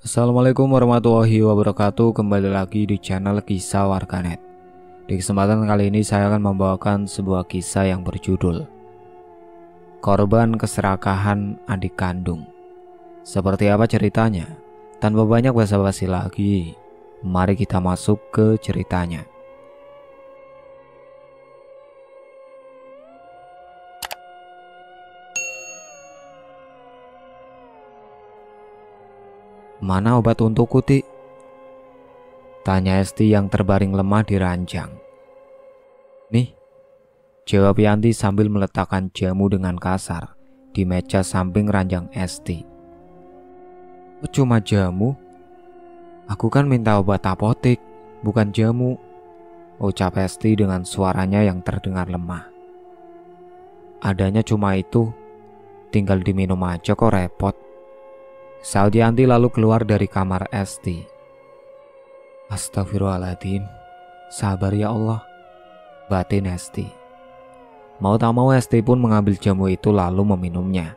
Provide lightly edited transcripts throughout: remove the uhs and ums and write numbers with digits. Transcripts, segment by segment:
Assalamualaikum warahmatullahi wabarakatuh. Kembali lagi di channel Kisah Warganet. Di kesempatan kali ini saya akan membawakan sebuah kisah yang berjudul Korban Keserakahan Adik Kandung. Seperti apa ceritanya? Tanpa banyak basa-basi lagi, mari kita masuk ke ceritanya. "Mana obat untukku, Tik?" tanya Esti yang terbaring lemah di ranjang. "Nih," jawab Yanti sambil meletakkan jamu dengan kasar di meja samping ranjang Esti. "Oh, cuma jamu? Aku kan minta obat apotek, bukan jamu," ucap Esti dengan suaranya yang terdengar lemah. "Adanya cuma itu, tinggal diminum aja kok repot," saut Yanti lalu keluar dari kamar Esti. "Astagfirullahaladzim, sabar ya Allah," batin Esti. Mau tak mau Esti pun mengambil jamu itu lalu meminumnya.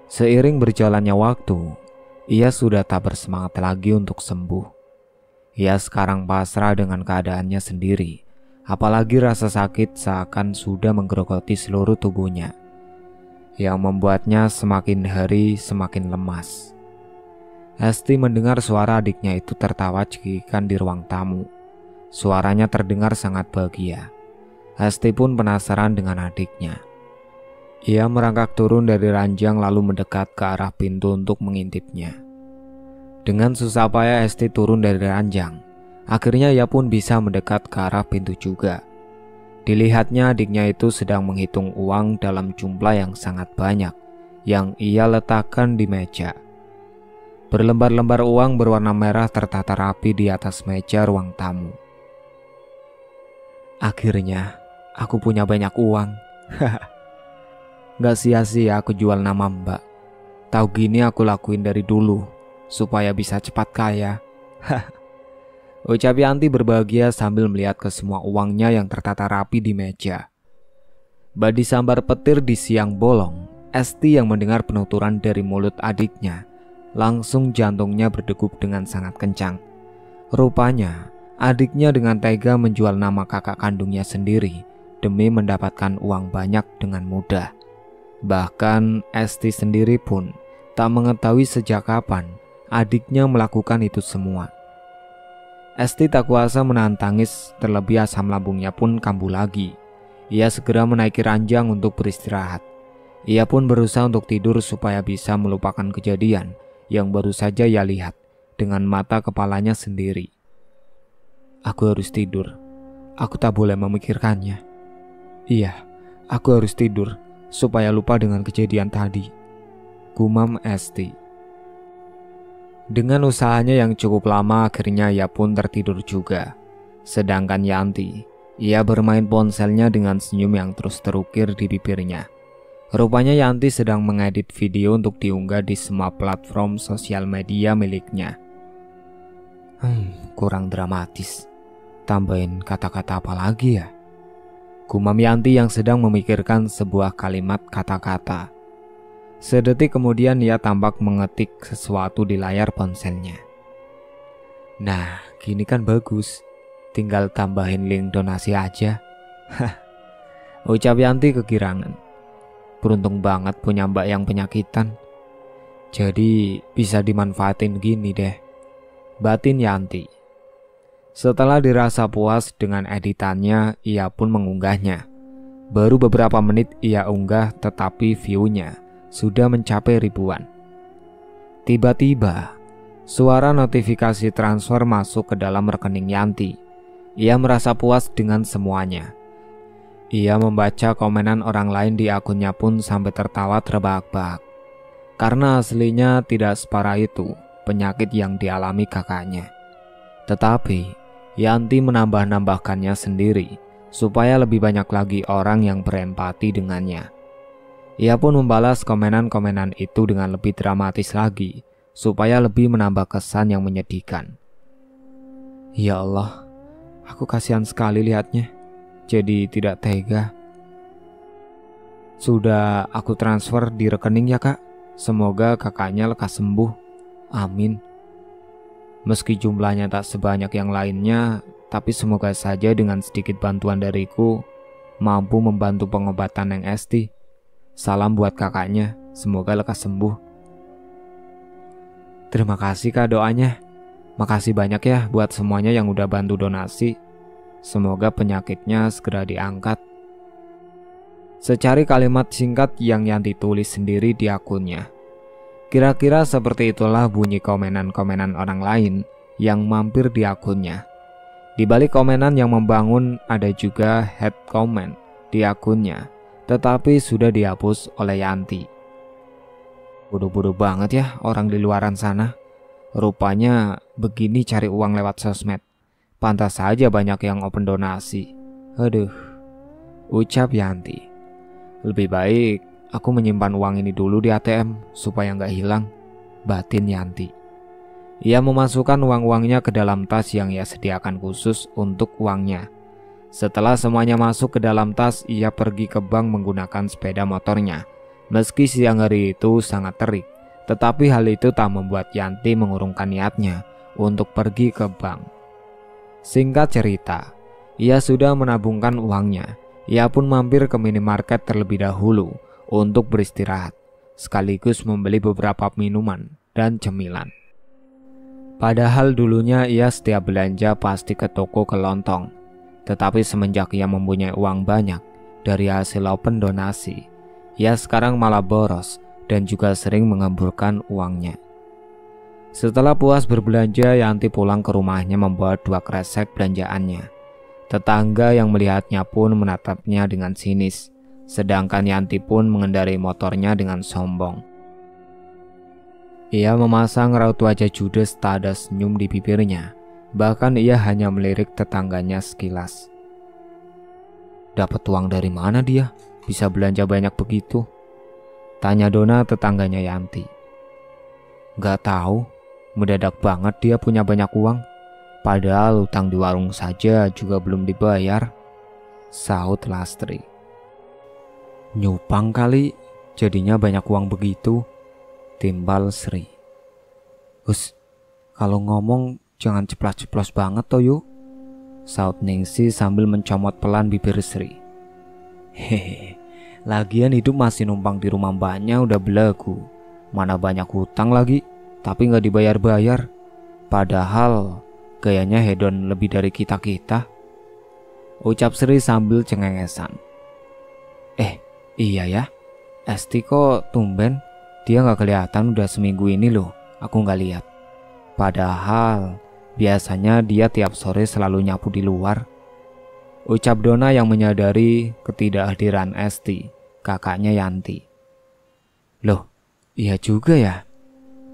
Seiring berjalannya waktu, ia sudah tak bersemangat lagi untuk sembuh. Ia sekarang pasrah dengan keadaannya sendiri, apalagi rasa sakit seakan sudah menggerogoti seluruh tubuhnya, yang membuatnya semakin hari semakin lemas. Esti mendengar suara adiknya itu tertawa cekikikan di ruang tamu. Suaranya terdengar sangat bahagia. Esti pun penasaran dengan adiknya. Ia merangkak turun dari ranjang lalu mendekat ke arah pintu untuk mengintipnya. Dengan susah payah Esti turun dari ranjang. Akhirnya ia pun bisa mendekat ke arah pintu juga. Dilihatnya adiknya itu sedang menghitung uang dalam jumlah yang sangat banyak yang ia letakkan di meja. Berlembar-lembar uang berwarna merah tertata rapi di atas meja ruang tamu. "Akhirnya aku punya banyak uang. Gak sia-sia aku jual nama Mbak. Tahu gini aku lakuin dari dulu supaya bisa cepat kaya," ucap Yanti berbahagia sambil melihat ke semua uangnya yang tertata rapi di meja. Badi sambar petir di siang bolong, Esti yang mendengar penuturan dari mulut adiknya, langsung jantungnya berdegup dengan sangat kencang. Rupanya, adiknya dengan tega menjual nama kakak kandungnya sendiri demi mendapatkan uang banyak dengan mudah. Bahkan Esti sendiri pun tak mengetahui sejak kapan adiknya melakukan itu semua. Esti tak kuasa menahan tangis, terlebih asam lambungnya pun kambuh lagi. Ia segera menaiki ranjang untuk beristirahat. Ia pun berusaha untuk tidur supaya bisa melupakan kejadian yang baru saja ia lihat dengan mata kepalanya sendiri. "Aku harus tidur. Aku tak boleh memikirkannya. Iya, aku harus tidur supaya lupa dengan kejadian tadi," gumam Esti. Dengan usahanya yang cukup lama, akhirnya ia pun tertidur juga. Sedangkan Yanti, ia bermain ponselnya dengan senyum yang terus terukir di bibirnya. Rupanya Yanti sedang mengedit video untuk diunggah di semua platform sosial media miliknya. Kurang dramatis. Tambahin kata-kata apa lagi ya?" gumam Yanti yang sedang memikirkan sebuah kalimat kata-kata. Sedetik kemudian ia tampak mengetik sesuatu di layar ponselnya. "Nah, gini kan bagus. Tinggal tambahin link donasi aja," ucap Yanti kegirangan. Beruntung banget punya mbak yang penyakitan. Jadi bisa dimanfaatin gini deh, batin Yanti. Setelah dirasa puas dengan editannya, ia pun mengunggahnya. Baru beberapa menit ia unggah, tetapi view-nya sudah mencapai ribuan. Tiba-tiba, suara notifikasi transfer masuk ke dalam rekening Yanti. Ia merasa puas dengan semuanya. Ia membaca komenan orang lain di akunnya pun sampai tertawa terbahak-bahak. Karena aslinya tidak separah itu penyakit yang dialami kakaknya. Tetapi Yanti menambah-nambahkannya sendiri supaya lebih banyak lagi orang yang berempati dengannya. Ia pun membalas komenan-komenan itu dengan lebih dramatis lagi supaya lebih menambah kesan yang menyedihkan. "Ya Allah, aku kasihan sekali lihatnya. Jadi tidak tega. Sudah aku transfer di rekening ya kak. Semoga kakaknya lekas sembuh. Amin," Meski jumlahnya tak sebanyak yang lainnya, tapi semoga saja dengan sedikit bantuan dariku mampu membantu pengobatan Neng Esti. Salam buat kakaknya, semoga lekas sembuh. Terima kasih Kak doanya. Makasih banyak ya buat semuanya yang udah bantu donasi. Semoga penyakitnya segera diangkat. Secari kalimat singkat yang Yanti tulis sendiri di akunnya. Kira-kira seperti itulah bunyi komenan-komenan orang lain yang mampir di akunnya. Di balik komenan yang membangun ada juga head comment di akunnya, tetapi sudah dihapus oleh Yanti. Bodoh-bodoh banget ya orang di luaran sana. Rupanya begini cari uang lewat sosmed. Pantas saja banyak yang open donasi. Aduh, ucap Yanti. Lebih baik aku menyimpan uang ini dulu di ATM supaya nggak hilang, batin Yanti. Ia memasukkan uang-uangnya ke dalam tas yang ia sediakan khusus untuk uangnya. Setelah semuanya masuk ke dalam tas, ia pergi ke bank menggunakan sepeda motornya. Meski siang hari itu sangat terik, tetapi hal itu tak membuat Yanti mengurungkan niatnya untuk pergi ke bank. Singkat cerita, ia sudah menabungkan uangnya. Ia pun mampir ke minimarket terlebih dahulu untuk beristirahat, sekaligus membeli beberapa minuman dan cemilan. Padahal dulunya ia setiap belanja pasti ke toko kelontong. Tetapi semenjak ia mempunyai uang banyak dari hasil open donasi, ia sekarang malah boros dan juga sering mengemburkan uangnya. Setelah puas berbelanja, Yanti pulang ke rumahnya membawa 2 kresek belanjaannya. Tetangga yang melihatnya pun menatapnya dengan sinis, sedangkan Yanti pun mengendarai motornya dengan sombong. Ia memasang raut wajah judes tak ada senyum di bibirnya, bahkan ia hanya melirik tetangganya sekilas. Dapat uang dari mana dia? Bisa belanja banyak begitu? Tanya Dona tetangganya Yanti. Gak tahu, mendadak banget dia punya banyak uang. Padahal utang di warung saja juga belum dibayar, sahut Lastri. Nyupang kali, jadinya banyak uang begitu, timbal Sri. Hus, kalau ngomong jangan ceplas-ceplos banget toh yuk, sahut Ningsi sambil mencomot pelan bibir Sri. Hehehe, lagian hidup masih numpang di rumah mbaknya udah belagu. Mana banyak hutang lagi, tapi gak dibayar-bayar. Padahal gayanya hedon lebih dari kita-kita, ucap Sri sambil cengengesan. Iya ya, Esti kok tumben, dia gak kelihatan udah seminggu ini loh, aku gak lihat. Padahal biasanya dia tiap sore selalu nyapu di luar, ucap Dona yang menyadari ketidakhadiran Esti, kakaknya Yanti. Loh, iya juga ya.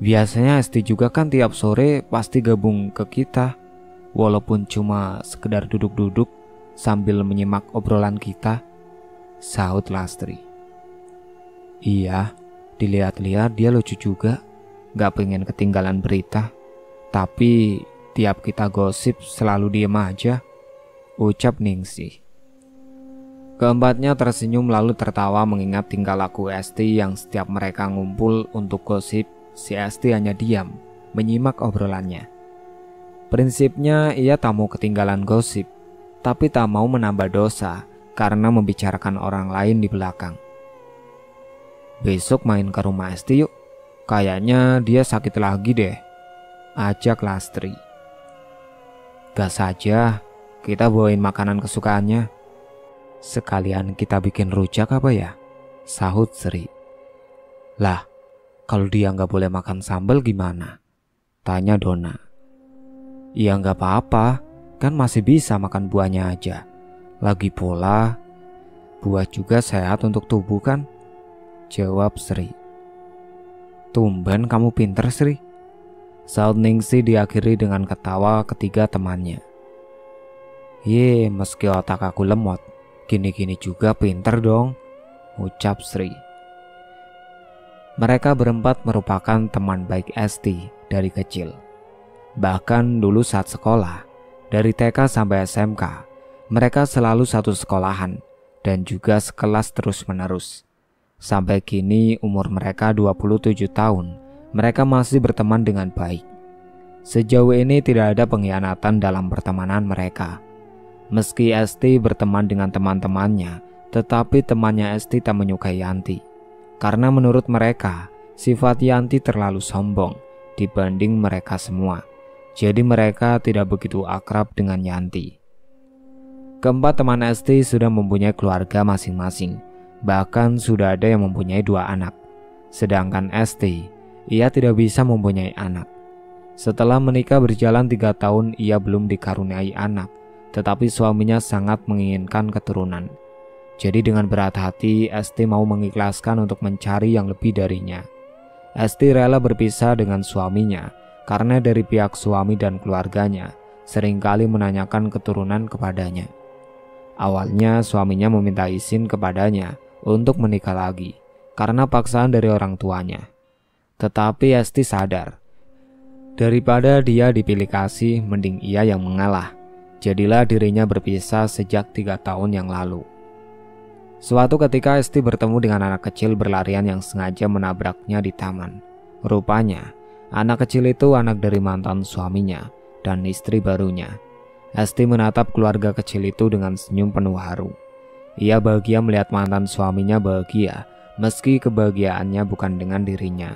Biasanya Esti juga kan tiap sore pasti gabung ke kita, walaupun cuma sekedar duduk-duduk sambil menyimak obrolan kita, sahut Lastri. Iya, dilihat-lihat dia lucu juga, gak pengen ketinggalan berita, tapi tiap kita gosip selalu diem aja, ucap Ningsih. Keempatnya tersenyum lalu tertawa mengingat tingkah laku Esti yang setiap mereka ngumpul untuk gosip, si Esti hanya diam, menyimak obrolannya. Prinsipnya ia tak mau ketinggalan gosip, tapi tak mau menambah dosa karena membicarakan orang lain di belakang. Besok main ke rumah Esti yuk, kayaknya dia sakit lagi deh, ajak Lastri. Gas saja, kita bawain makanan kesukaannya. Sekalian kita bikin rujak apa ya? Sahut Sri. Lah, kalau dia nggak boleh makan sambal gimana? Tanya Dona. Ya nggak apa-apa, kan masih bisa makan buahnya aja. Lagi pula, buah juga sehat untuk tubuh kan? Jawab Sri. Tumben kamu pinter Sri, sahut Ningsih diakhiri dengan ketawa ketiga temannya. Ye, meski otak aku lemot, gini-gini juga pinter dong, ucap Sri. Mereka berempat merupakan teman baik Esti dari kecil. Bahkan dulu saat sekolah, dari TK sampai SMK, mereka selalu satu sekolahan dan juga sekelas terus-menerus. Sampai kini umur mereka 27 tahun, mereka masih berteman dengan baik. Sejauh ini tidak ada pengkhianatan dalam pertemanan mereka. Meski Esti berteman dengan teman-temannya, tetapi temannya Esti tak menyukai Yanti. Karena menurut mereka, sifat Yanti terlalu sombong dibanding mereka semua. Jadi mereka tidak begitu akrab dengan Yanti. Keempat teman Esti sudah mempunyai keluarga masing-masing. Bahkan sudah ada yang mempunyai 2 anak. Sedangkan Esti, ia tidak bisa mempunyai anak. Setelah menikah berjalan 3 tahun, ia belum dikaruniai anak. Tetapi suaminya sangat menginginkan keturunan. Jadi dengan berat hati, Esti mau mengikhlaskan untuk mencari yang lebih darinya. Esti rela berpisah dengan suaminya karena dari pihak suami dan keluarganya seringkali menanyakan keturunan kepadanya. Awalnya suaminya meminta izin kepadanya untuk menikah lagi karena paksaan dari orang tuanya. Tetapi Esti sadar, daripada dia dipilih kasih, mending ia yang mengalah. Jadilah dirinya berpisah sejak 3 tahun yang lalu. Suatu ketika Esti bertemu dengan anak kecil berlarian yang sengaja menabraknya di taman. Rupanya, anak kecil itu anak dari mantan suaminya dan istri barunya. Esti menatap keluarga kecil itu dengan senyum penuh haru. Ia bahagia melihat mantan suaminya bahagia, meski kebahagiaannya bukan dengan dirinya.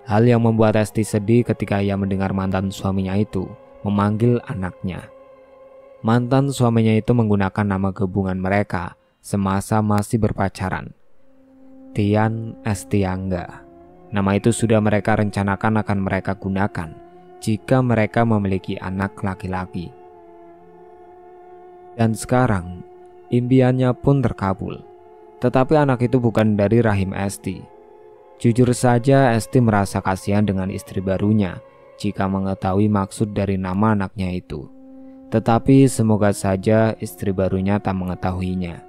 Hal yang membuat Esti sedih ketika ia mendengar mantan suaminya itu memanggil anaknya. Mantan suaminya itu menggunakan nama gabungan mereka semasa masih berpacaran. Tian Estiangga. Nama itu sudah mereka rencanakan akan mereka gunakan jika mereka memiliki anak laki-laki. Dan sekarang, impiannya pun terkabul. Tetapi anak itu bukan dari rahim Esti. Jujur saja Esti merasa kasihan dengan istri barunya jika mengetahui maksud dari nama anaknya itu. Tetapi semoga saja istri barunya tak mengetahuinya.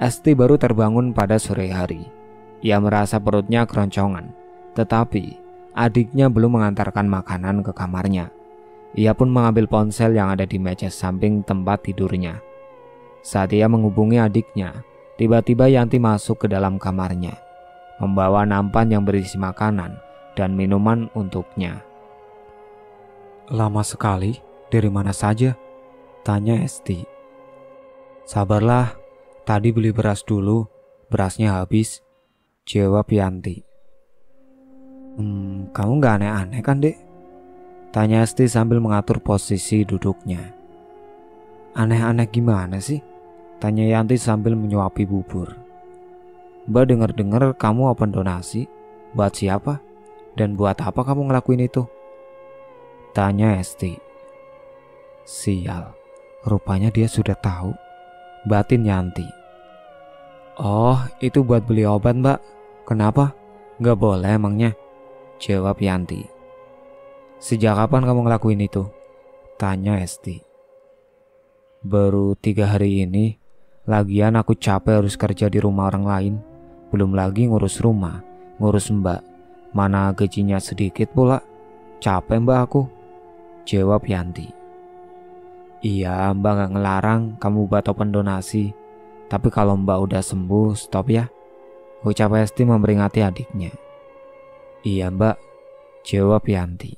Esti baru terbangun pada sore hari. Ia merasa perutnya keroncongan, tetapi adiknya belum mengantarkan makanan ke kamarnya. Ia pun mengambil ponsel yang ada di meja samping tempat tidurnya. Saat ia menghubungi adiknya, tiba-tiba Yanti masuk ke dalam kamarnya, membawa nampan yang berisi makanan dan minuman untuknya. "Lama sekali, dari mana saja?" tanya Esti. "Sabarlah, tadi beli beras dulu, berasnya habis," jawab Yanti. Kamu gak aneh-aneh kan, Dek?" tanya Esti sambil mengatur posisi duduknya. "Aneh-aneh gimana sih?" tanya Yanti sambil menyuapi bubur. "Mbak dengar-dengar kamu open donasi. Buat siapa? Dan buat apa kamu ngelakuin itu?" tanya Esti. Sial, rupanya dia sudah tahu, batin Yanti. "Oh, itu buat beli obat, Mbak. Kenapa? Gak boleh emangnya?" jawab Yanti. "Sejak kapan kamu ngelakuin itu?" tanya Esti. "Baru 3 hari ini. Lagian aku capek harus kerja di rumah orang lain. Belum lagi ngurus rumah, ngurus Mbak. Mana gajinya sedikit pula. Capek Mbak aku," jawab Yanti. "Iya, Mbak gak ngelarang kamu buat open donasi. Tapi kalau Mbak udah sembuh, stop ya," ucap Esti memperingati adiknya. "Iya Mbak," jawab Yanti.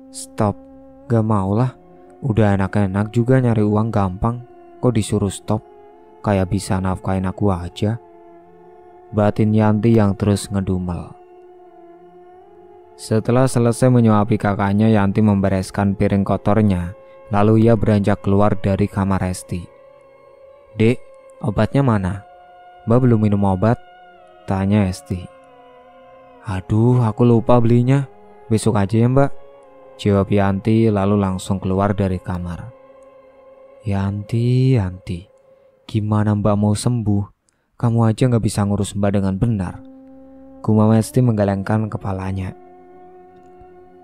"Stop, gak maulah. Udah enak-enak juga nyari uang gampang. Kok disuruh stop? Kayak bisa nafkain aku aja," batin Yanti yang terus ngedumel. Setelah selesai menyuapi kakaknya, Yanti membereskan piring kotornya. Lalu ia beranjak keluar dari kamar Esti. "Dek, obatnya mana? Mbak belum minum obat?" tanya Esti. "Aduh, aku lupa belinya. Besok aja ya Mbak," jawab Yanti lalu langsung keluar dari kamar. Yanti, gimana Mbak mau sembuh? Kamu aja gak bisa ngurus Mbak dengan benar," gumam Esti menggelengkan kepalanya.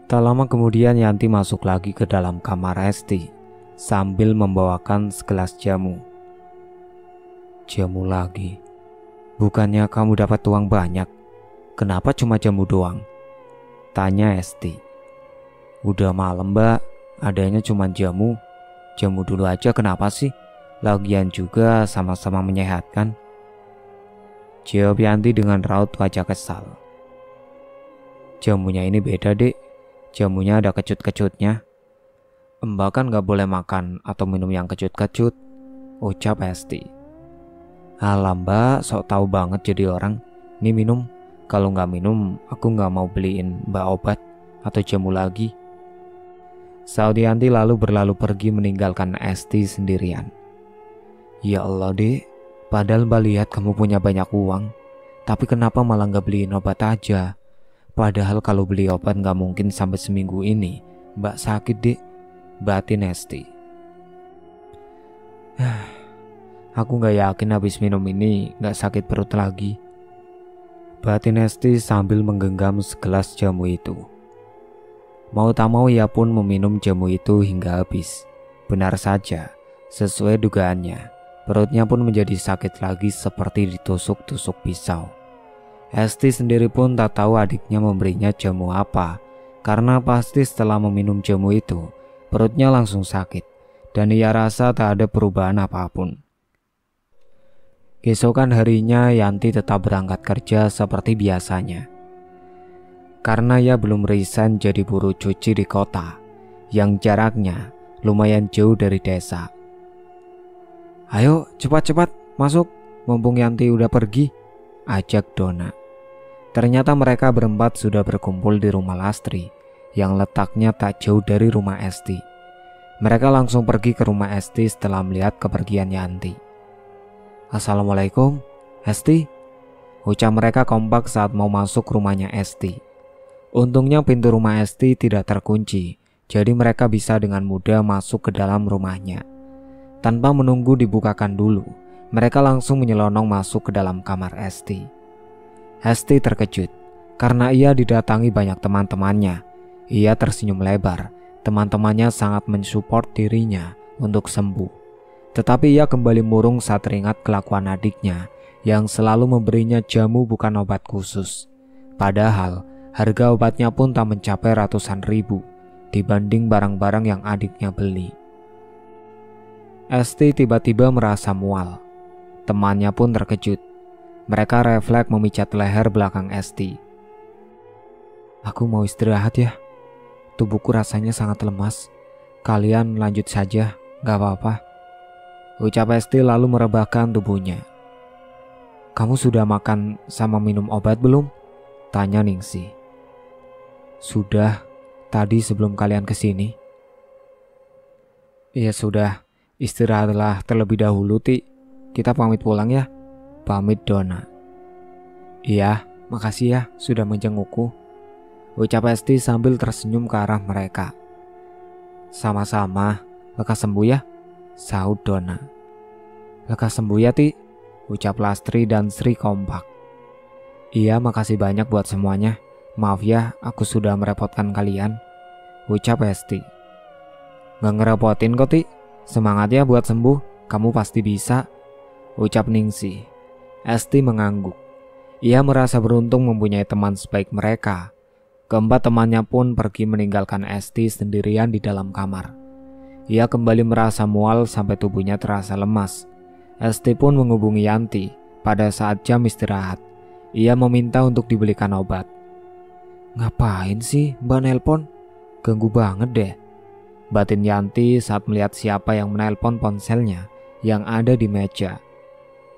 Tak lama kemudian Yanti masuk lagi ke dalam kamar Esti sambil membawakan segelas jamu. "Jamu lagi? Bukannya kamu dapat uang banyak? Kenapa cuma jamu doang?" tanya Esti. "Udah malam Mbak, adanya cuma jamu. Jamu dulu aja kenapa sih? Lagian juga sama-sama menyehatkan," jawab Yanti dengan raut wajah kesal. "Jamunya ini beda Dek. Jamunya ada kecut-kecutnya. Mbak kan gak boleh makan atau minum yang kecut-kecut, ucap Esti. Alah mbak, sok tahu banget jadi orang. Nih minum, kalau gak minum aku gak mau beliin mbak obat atau jamu lagi. Saudianti lalu berlalu pergi meninggalkan Esti sendirian. Ya Allah dek, padahal mbak lihat kamu punya banyak uang, tapi kenapa malah gak beliin obat aja? Padahal kalau beli obat gak mungkin sampai seminggu ini mbak sakit dek, batin Esti. Aku gak yakin habis minum ini gak sakit perut lagi, batin Esti sambil menggenggam segelas jamu itu. Mau tak mau ia pun meminum jamu itu hingga habis. Benar saja, sesuai dugaannya, perutnya pun menjadi sakit lagi seperti ditusuk-tusuk pisau. Esti sendiri pun tak tahu adiknya memberinya jamu apa, karena pasti setelah meminum jamu itu, perutnya langsung sakit, dan ia rasa tak ada perubahan apapun. Keesokan harinya Yanti tetap berangkat kerja seperti biasanya. Karena ia belum resign jadi buruh cuci di kota, yang jaraknya lumayan jauh dari desa. Ayo cepat-cepat masuk, mumpung Yanti udah pergi, ajak Dona. Ternyata mereka berempat sudah berkumpul di rumah Lastri, yang letaknya tak jauh dari rumah Esti. Mereka langsung pergi ke rumah Esti setelah melihat kepergian Yanti. Assalamualaikum, Esti, ucap mereka kompak saat mau masuk rumahnya Esti. Untungnya pintu rumah Esti tidak terkunci, jadi mereka bisa dengan mudah masuk ke dalam rumahnya. Tanpa menunggu dibukakan dulu, mereka langsung menyelonong masuk ke dalam kamar Esti. Esti terkejut karena ia didatangi banyak teman-temannya. Ia tersenyum lebar, teman-temannya sangat mensupport dirinya untuk sembuh. Tetapi ia kembali murung saat teringat kelakuan adiknya yang selalu memberinya jamu bukan obat khusus. Padahal harga obatnya pun tak mencapai ratusan ribu dibanding barang-barang yang adiknya beli. Esti tiba-tiba merasa mual. Temannya pun terkejut. Mereka refleks memijat leher belakang Esti. Aku mau istirahat ya. Tubuhku rasanya sangat lemas. Kalian lanjut saja, gak apa-apa, ucap Esti lalu merebahkan tubuhnya. Kamu sudah makan sama minum obat belum? Tanya Ningsih. Sudah, tadi sebelum kalian kesini. Ya sudah, istirahatlah terlebih dahulu, Ti. Kita pamit pulang ya. Pamit Dona. Iya, makasih ya sudah menjengukku, ucap Esti sambil tersenyum ke arah mereka. Sama-sama, lekas sembuh ya, sahut Dona. Lekas sembuh ya, Ti, ucap Lastri dan Sri kompak. Iya, makasih banyak buat semuanya. Maaf ya, aku sudah merepotkan kalian, ucap Esti. Gak ngerepotin kok, Ti. Semangat ya buat sembuh, kamu pasti bisa, ucap Ningsih. Esti mengangguk. Ia merasa beruntung mempunyai teman sebaik mereka. Keempat temannya pun pergi meninggalkan Esti sendirian di dalam kamar. Ia kembali merasa mual sampai tubuhnya terasa lemas. Esti pun menghubungi Yanti pada saat jam istirahat. Ia meminta untuk dibelikan obat. Ngapain sih Mbak nelpon? Ganggu banget deh, batin Yanti saat melihat siapa yang menelpon ponselnya yang ada di meja.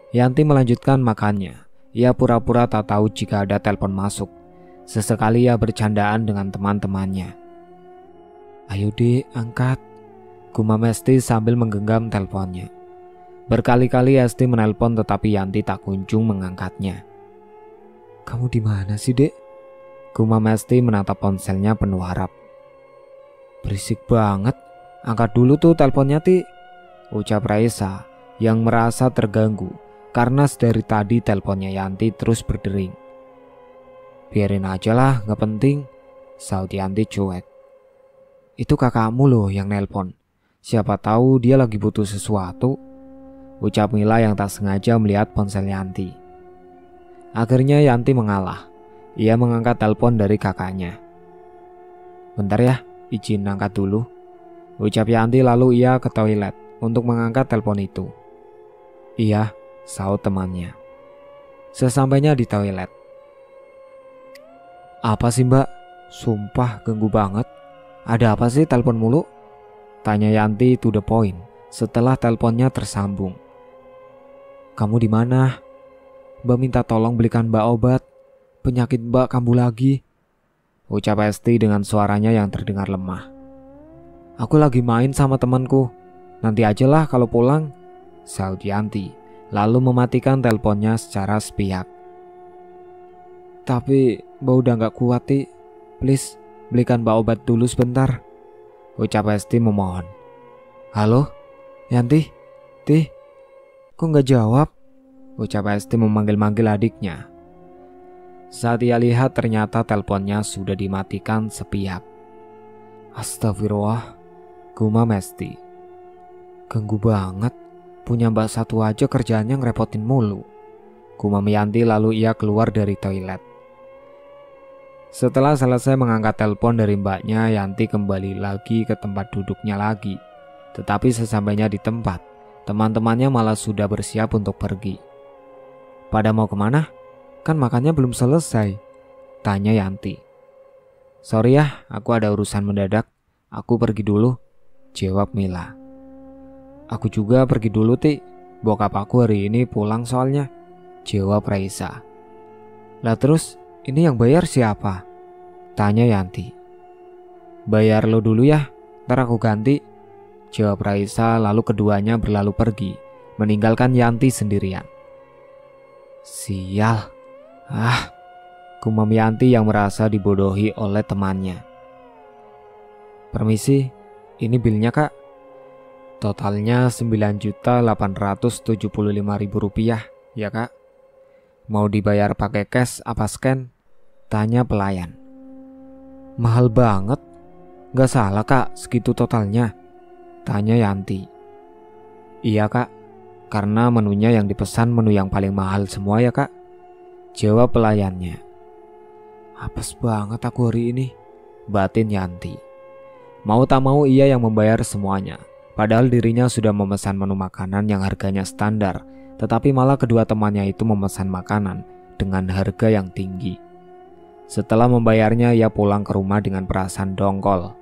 Yanti melanjutkan makannya. Ia pura-pura tak tahu jika ada telepon masuk. Sesekali ia bercandaan dengan teman-temannya. Ayo Dek, angkat, gumam Esti sambil menggenggam teleponnya. Berkali-kali Esti menelpon tetapi Yanti tak kunjung mengangkatnya. Kamu di mana sih Dek? Gumam Esti menatap ponselnya penuh harap. Berisik banget, angkat dulu tuh teleponnya Ti, ucap Raisa yang merasa terganggu karena dari tadi teleponnya Yanti terus berdering. Biarin aja lah, gak penting, sahut Yanti cuek. Itu kakakmu loh yang nelpon, siapa tahu dia lagi butuh sesuatu, ucap Mila yang tak sengaja melihat ponsel Yanti. Akhirnya Yanti mengalah. Ia mengangkat telepon dari kakaknya. Bentar ya, izin angkat dulu, ucap Yanti lalu ia ke toilet untuk mengangkat telepon itu. Iya, sahut temannya. Sesampainya di toilet. Apa sih Mbak? Sumpah ganggu banget. Ada apa sih telepon mulu? Tanya Yanti to the point setelah teleponnya tersambung. Kamu di mana? Mbak minta tolong belikan Mbak obat. Penyakit Mbak kambuh lagi. Ucap Esti dengan suaranya yang terdengar lemah. Aku lagi main sama temanku. Nanti ajalah kalau pulang, sahut Yanti, lalu mematikan teleponnya secara sepihak. Tapi Mbak udah gak kuat, Ti. Please, belikan Mbak obat dulu sebentar, ucap Esti memohon. Halo, Yanti? Ti? Kok gak jawab? Ucap Esti memanggil-manggil adiknya. Saat ia lihat ternyata teleponnya sudah dimatikan sepihak. Astagfirullah, gumam Esti. Ganggu banget, punya Mbak satu aja kerjaannya ngerepotin mulu, gumam Yanti lalu ia keluar dari toilet. Setelah selesai mengangkat telepon dari mbaknya, Yanti kembali lagi ke tempat duduknya lagi. Tetapi sesampainya di tempat, teman-temannya malah sudah bersiap untuk pergi. Pada mau kemana? Kan makannya belum selesai, tanya Yanti. Sorry ya, aku ada urusan mendadak. Aku pergi dulu, jawab Mila. Aku juga pergi dulu, Ti. Bokap aku hari ini pulang soalnya, jawab Raisa. Lah terus, ini yang bayar siapa? Tanya Yanti. Bayar lo dulu ya, ntar aku ganti, jawab Raisa, lalu keduanya berlalu pergi, meninggalkan Yanti sendirian. Sial. Gumam Yanti yang merasa dibodohi oleh temannya. Permisi, ini bilnya kak. Totalnya Rp9.875.000 ya kak. Mau dibayar pakai cash apa scan? Tanya pelayan. Mahal banget. Gak salah kak, segitu totalnya, tanya Yanti. Iya kak, karena menunya yang dipesan menu yang paling mahal semua ya kak, jawab pelayannya. Apes banget aku hari ini, batin Yanti. Mau tak mau ia yang membayar semuanya, padahal dirinya sudah memesan menu makanan yang harganya standar, tetapi malah kedua temannya itu memesan makanan dengan harga yang tinggi. Setelah membayarnya, ia pulang ke rumah dengan perasaan dongkol.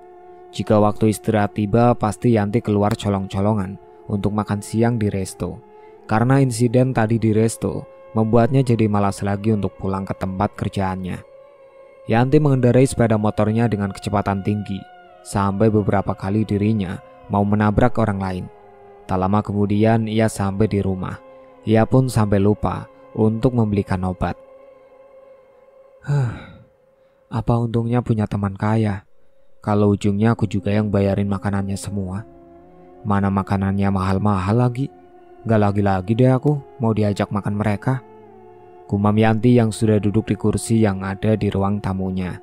Jika waktu istirahat tiba, pasti Yanti keluar colong-colongan untuk makan siang di resto. Karena insiden tadi di resto, membuatnya jadi malas lagi untuk pulang ke tempat kerjaannya. Yanti mengendarai sepeda motornya dengan kecepatan tinggi, sampai beberapa kali dirinya mau menabrak orang lain. Tak lama kemudian ia sampai di rumah. Ia pun sampai lupa untuk membelikan obat. Apa untungnya punya teman kaya, kalau ujungnya aku juga yang bayarin makanannya semua. Mana makanannya mahal-mahal lagi. Gak lagi-lagi deh aku mau diajak makan mereka, gumam Yanti yang sudah duduk di kursi yang ada di ruang tamunya.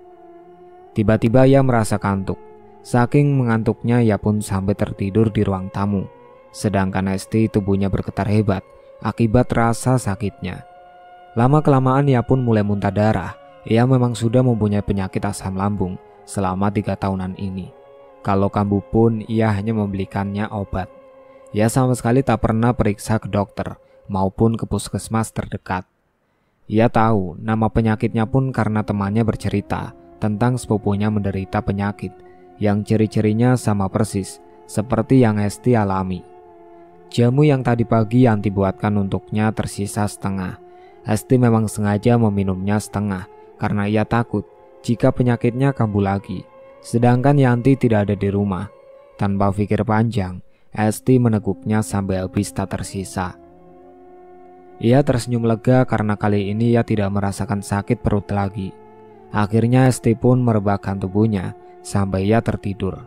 Tiba-tiba ia merasa kantuk. Saking mengantuknya ia pun sampai tertidur di ruang tamu. Sedangkan Esti tubuhnya bergetar hebat akibat rasa sakitnya. Lama-kelamaan ia pun mulai muntah darah. Ia memang sudah mempunyai penyakit asam lambung selama 3 tahunan ini. Kalau kambuh pun ia hanya membelikannya obat. Ia sama sekali tak pernah periksa ke dokter maupun ke puskesmas terdekat. Ia tahu nama penyakitnya pun karena temannya bercerita tentang sepupunya menderita penyakit yang ciri-cirinya sama persis seperti yang Esti alami. Jamu yang tadi pagi Yanti buatkan untuknya tersisa setengah. Esti memang sengaja meminumnya setengah karena ia takut jika penyakitnya kambuh lagi. Sedangkan Yanti tidak ada di rumah. Tanpa pikir panjang, Esti meneguknya sampai habis tak tersisa. Ia tersenyum lega karena kali ini ia tidak merasakan sakit perut lagi. Akhirnya Esti pun merebahkan tubuhnya sampai ia tertidur.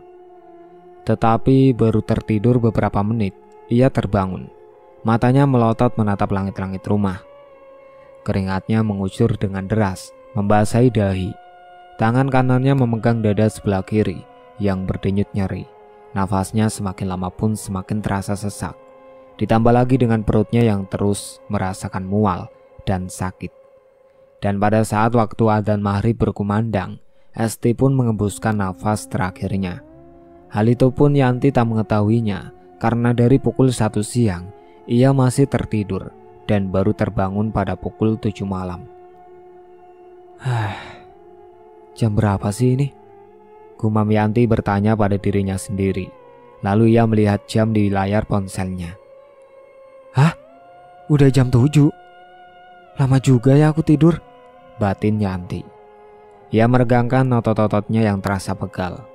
Tetapi baru tertidur beberapa menit, ia terbangun. Matanya melotot menatap langit-langit rumah. Keringatnya mengucur dengan deras, membasahi dahi. Tangan kanannya memegang dada sebelah kiri yang berdenyut nyeri. Nafasnya semakin lama pun semakin terasa sesak. Ditambah lagi dengan perutnya yang terus merasakan mual dan sakit. Dan pada saat waktu adzan maghrib berkumandang, Esti pun mengembuskan nafas terakhirnya. Hal itu pun Yanti tak mengetahuinya karena dari pukul 1 siang ia masih tertidur dan baru terbangun pada pukul 7 malam. Jam berapa sih ini? Gumam Yanti bertanya pada dirinya sendiri. Lalu ia melihat jam di layar ponselnya. Hah? Udah jam 7? Lama juga ya aku tidur, batin Yanti. Ia meregangkan otot-ototnya yang terasa pegal.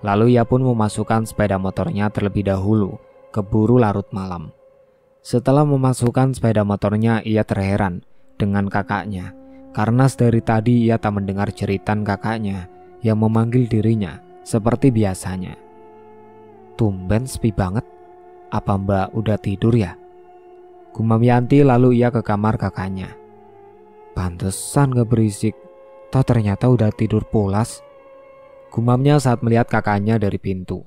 Lalu ia pun memasukkan sepeda motornya terlebih dahulu, keburu larut malam. Setelah memasukkan sepeda motornya, ia terheran dengan kakaknya. Karena dari tadi ia tak mendengar jeritan kakaknya yang memanggil dirinya seperti biasanya. Tumben sepi banget. Apa Mbak udah tidur ya? Gumam Yanti lalu ia ke kamar kakaknya. Pantesan gak berisik. Toh ternyata udah tidur pulas. Gumamnya saat melihat kakaknya dari pintu.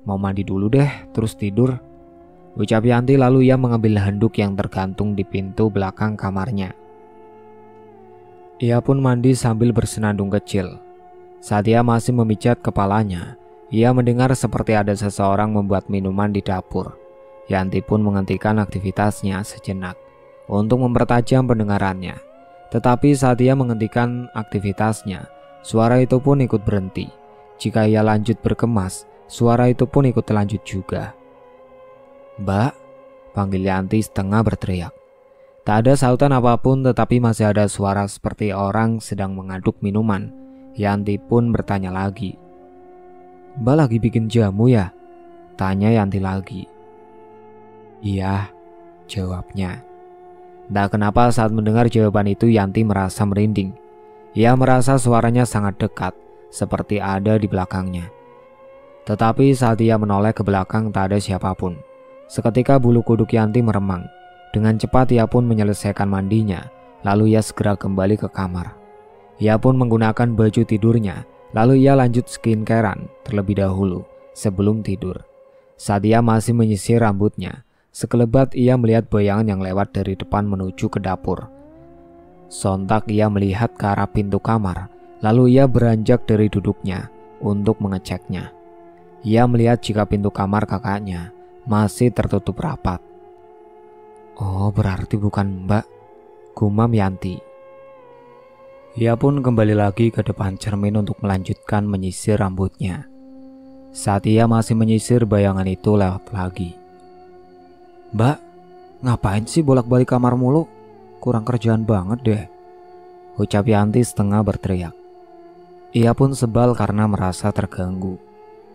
Mau mandi dulu deh, terus tidur, ucap Yanti lalu ia mengambil handuk yang tergantung di pintu belakang kamarnya. Ia pun mandi sambil bersenandung kecil. Saat ia masih memijat kepalanya, ia mendengar seperti ada seseorang membuat minuman di dapur. Yanti pun menghentikan aktivitasnya sejenak untuk mempertajam pendengarannya. Tetapi saat ia menghentikan aktivitasnya, suara itu pun ikut berhenti. Jika ia lanjut berkemas, suara itu pun ikut lanjut juga. Mbak, panggil Yanti setengah berteriak. Tak ada sautan apapun, tetapi masih ada suara seperti orang sedang mengaduk minuman. Yanti pun bertanya lagi. Mbak lagi bikin jamu ya? Tanya Yanti lagi. Iya, jawabnya. Tak kenapa saat mendengar jawaban itu Yanti merasa merinding. Ia merasa suaranya sangat dekat, seperti ada di belakangnya. Tetapi saat ia menoleh ke belakang tak ada siapapun. Seketika bulu kuduk Yanti meremang. Dengan cepat ia pun menyelesaikan mandinya, lalu ia segera kembali ke kamar. Ia pun menggunakan baju tidurnya, lalu ia lanjut skincarean terlebih dahulu sebelum tidur. Saat ia masih menyisir rambutnya, sekelebat ia melihat bayangan yang lewat dari depan menuju ke dapur. Sontak ia melihat ke arah pintu kamar, lalu ia beranjak dari duduknya untuk mengeceknya. Ia melihat jika pintu kamar kakaknya masih tertutup rapat. Oh, berarti bukan Mbak, gumam Yanti. Ia pun kembali lagi ke depan cermin untuk melanjutkan menyisir rambutnya. Saat ia masih menyisir, bayangan itu lewat lagi. Mbak, ngapain sih bolak-balik kamar mulu? Kurang kerjaan banget deh, ucap Yanti setengah berteriak. Ia pun sebal karena merasa terganggu.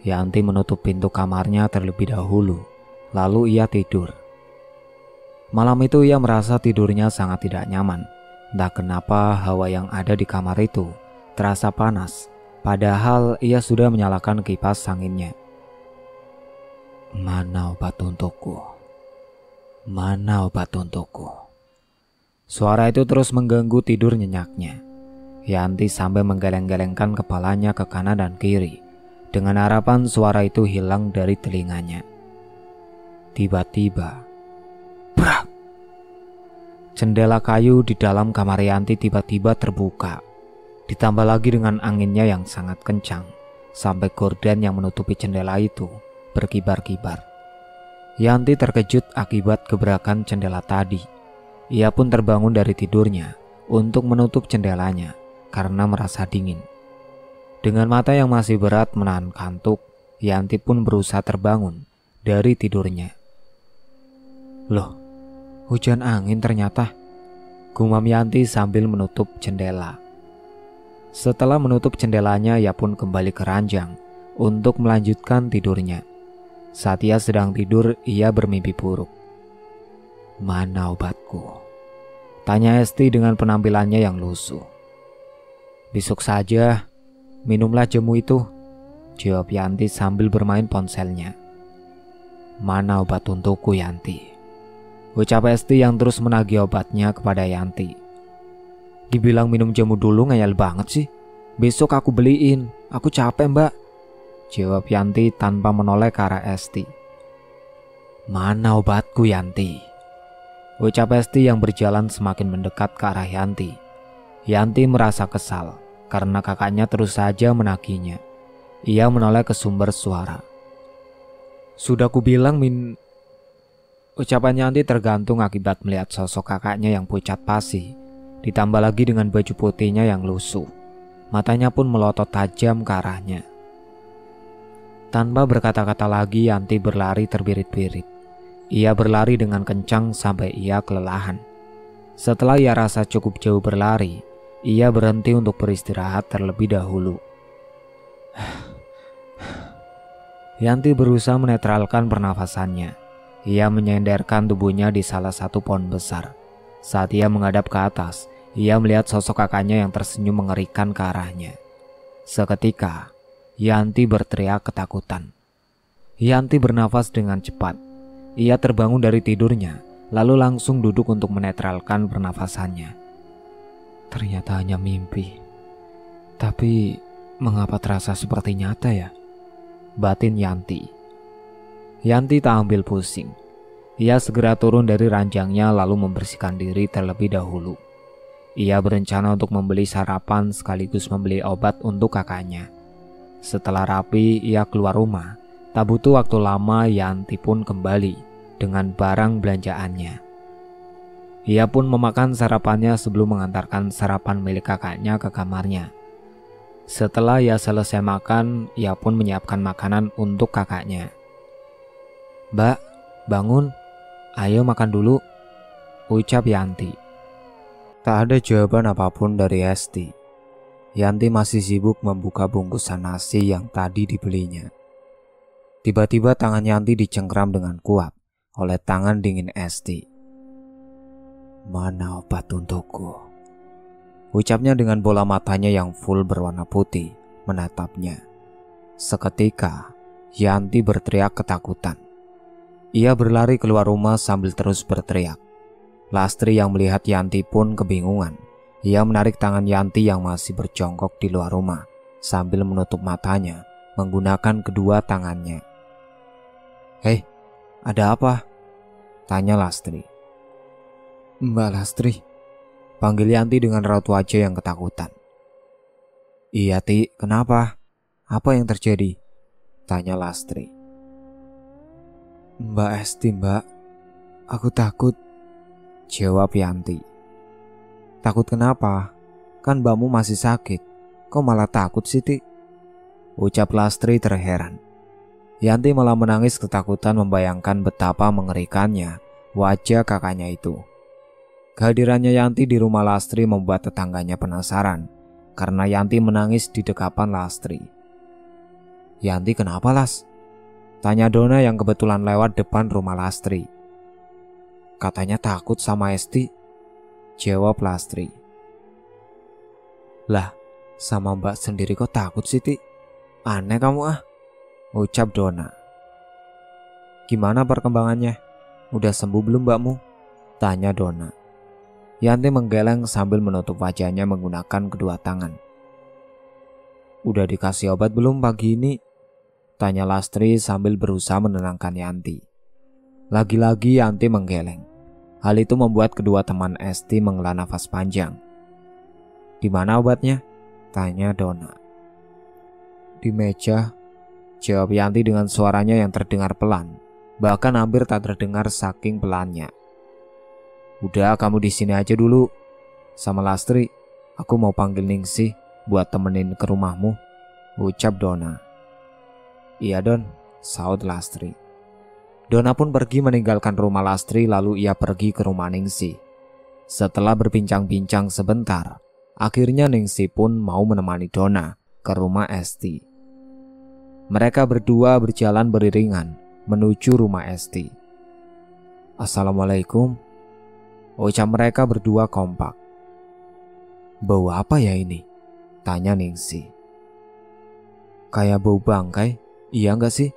Yanti menutup pintu kamarnya terlebih dahulu, lalu ia tidur. Malam itu ia merasa tidurnya sangat tidak nyaman. Entah kenapa hawa yang ada di kamar itu terasa panas, padahal ia sudah menyalakan kipas anginnya. Mana obat untukku? Mana obat untukku? Suara itu terus mengganggu tidur nyenyaknya. Yanti sampai menggeleng-gelengkan kepalanya ke kanan dan kiri, dengan harapan suara itu hilang dari telinganya. Tiba-tiba, brak! Jendela kayu di dalam kamar Yanti tiba-tiba terbuka. Ditambah lagi dengan anginnya yang sangat kencang, sampai gorden yang menutupi jendela itu berkibar-kibar. Yanti terkejut akibat gebrakan jendela tadi. Ia pun terbangun dari tidurnya untuk menutup jendelanya karena merasa dingin. Dengan mata yang masih berat menahan kantuk, Yanti pun berusaha terbangun dari tidurnya. Loh, hujan angin ternyata, gumam Yanti sambil menutup jendela. Setelah menutup jendelanya, ia pun kembali ke ranjang untuk melanjutkan tidurnya. Saat ia sedang tidur, ia bermimpi buruk. Mana obatku? Tanya Esti dengan penampilannya yang lusuh. Besok saja, minumlah jamu itu, jawab Yanti sambil bermain ponselnya. Mana obat untukku, Yanti? Ucap Esti yang terus menagih obatnya kepada Yanti. Dibilang minum jamu dulu ngeyel banget sih. Besok aku beliin, aku capek Mbak, jawab Yanti tanpa menoleh ke arah Esti. Mana obatku, Yanti? Ucap Esti yang berjalan semakin mendekat ke arah Yanti. Yanti merasa kesal karena kakaknya terus saja menagihnya. Ia menoleh ke sumber suara. Sudah kubilang Ucapan Yanti tergantung akibat melihat sosok kakaknya yang pucat pasi, ditambah lagi dengan baju putihnya yang lusuh. Matanya pun melotot tajam ke arahnya. Tanpa berkata-kata lagi, Yanti berlari terbirit-birit. Ia berlari dengan kencang sampai ia kelelahan. Setelah ia rasa cukup jauh berlari, ia berhenti untuk beristirahat terlebih dahulu. Yanti berusaha menetralkan pernafasannya. Ia menyenderkan tubuhnya di salah satu pohon besar. Saat ia menghadap ke atas, ia melihat sosok kakaknya yang tersenyum mengerikan ke arahnya. Seketika, Yanti berteriak ketakutan. Yanti bernafas dengan cepat. Ia terbangun dari tidurnya, lalu langsung duduk untuk menetralkan pernafasannya. Ternyata hanya mimpi. Tapi, mengapa terasa seperti nyata ya? Batin Yanti. Yanti tak ambil pusing. Ia segera turun dari ranjangnya lalu membersihkan diri terlebih dahulu. Ia berencana untuk membeli sarapan sekaligus membeli obat untuk kakaknya. Setelah rapi, ia keluar rumah. Tak butuh waktu lama, Yanti pun kembali dengan barang belanjaannya. Ia pun memakan sarapannya sebelum mengantarkan sarapan milik kakaknya ke kamarnya. Setelah ia selesai makan, ia pun menyiapkan makanan untuk kakaknya. "Mbak, bangun. Ayo makan dulu," ucap Yanti. Tak ada jawaban apapun dari Esti. Yanti masih sibuk membuka bungkusan nasi yang tadi dibelinya. Tiba-tiba tangan Yanti dicengkram dengan kuat oleh tangan dingin Esti. "Mana obat untukku?" ucapnya dengan bola matanya yang full berwarna putih menatapnya. Seketika, Yanti berteriak ketakutan. Ia berlari keluar rumah sambil terus berteriak. Lastri yang melihat Yanti pun kebingungan. Ia menarik tangan Yanti yang masih berjongkok di luar rumah sambil menutup matanya menggunakan kedua tangannya. "Hei, ada apa?" tanya Lastri. "Mbak Lastri," panggil Yanti dengan raut wajah yang ketakutan. "Iya Ti, kenapa? Apa yang terjadi?" tanya Lastri. "Mbak Esti mbak, aku takut," jawab Yanti. "Takut kenapa? Kan mbakmu masih sakit. Kok malah takut sih Ti?" ucap Lastri terheran. Yanti malah menangis ketakutan membayangkan betapa mengerikannya wajah kakaknya itu. Kehadirannya Yanti di rumah Lastri membuat tetangganya penasaran karena Yanti menangis di dekapan Lastri. "Yanti kenapa Las?" tanya Dona yang kebetulan lewat depan rumah Lastri. "Katanya takut sama Esti," jawab Lastri. "Lah, sama mbak sendiri kok takut sih Ti? Aneh kamu ah," ucap Dona. "Gimana perkembangannya? Udah sembuh belum mbakmu?" tanya Dona. Yanti menggeleng sambil menutup wajahnya menggunakan kedua tangan. "Udah dikasih obat belum pagi ini?" tanya Lastri sambil berusaha menenangkan Yanti. Lagi-lagi Yanti menggeleng. Hal itu membuat kedua teman Esti menghela nafas panjang. "Di mana obatnya?" tanya Dona. "Di meja," jawab Yanti dengan suaranya yang terdengar pelan, bahkan hampir tak terdengar saking pelannya. "Udah kamu di sini aja dulu sama Lastri. Aku mau panggil Ningsih buat temenin ke rumahmu," ucap Dona. "Iya Don," saut Lastri. Dona pun pergi meninggalkan rumah Lastri lalu ia pergi ke rumah Ningsih. Setelah berbincang-bincang sebentar, akhirnya Ningsih pun mau menemani Dona ke rumah Esti. Mereka berdua berjalan beriringan menuju rumah Esti. "Assalamualaikum," ucap mereka berdua kompak. "Bau apa ya ini?" tanya Ningsih. "Kayak bau bangkai, iya gak sih?"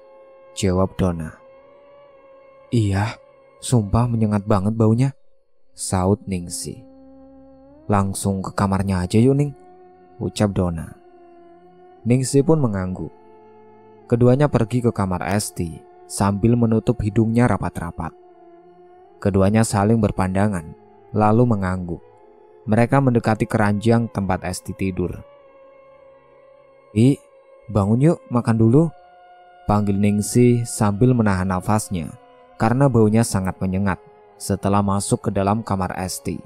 jawab Dona. "Iya, sumpah menyengat banget baunya," saut Ningsih. "Langsung ke kamarnya aja yuk Ning," ucap Dona. Ningsih pun mengangguk. Keduanya pergi ke kamar Esti sambil menutup hidungnya rapat-rapat. Keduanya saling berpandangan, lalu mengangguk. Mereka mendekati keranjang tempat Esti tidur. "Ih, bangun yuk, makan dulu," panggil Ningsih sambil menahan nafasnya karena baunya sangat menyengat setelah masuk ke dalam kamar Esti.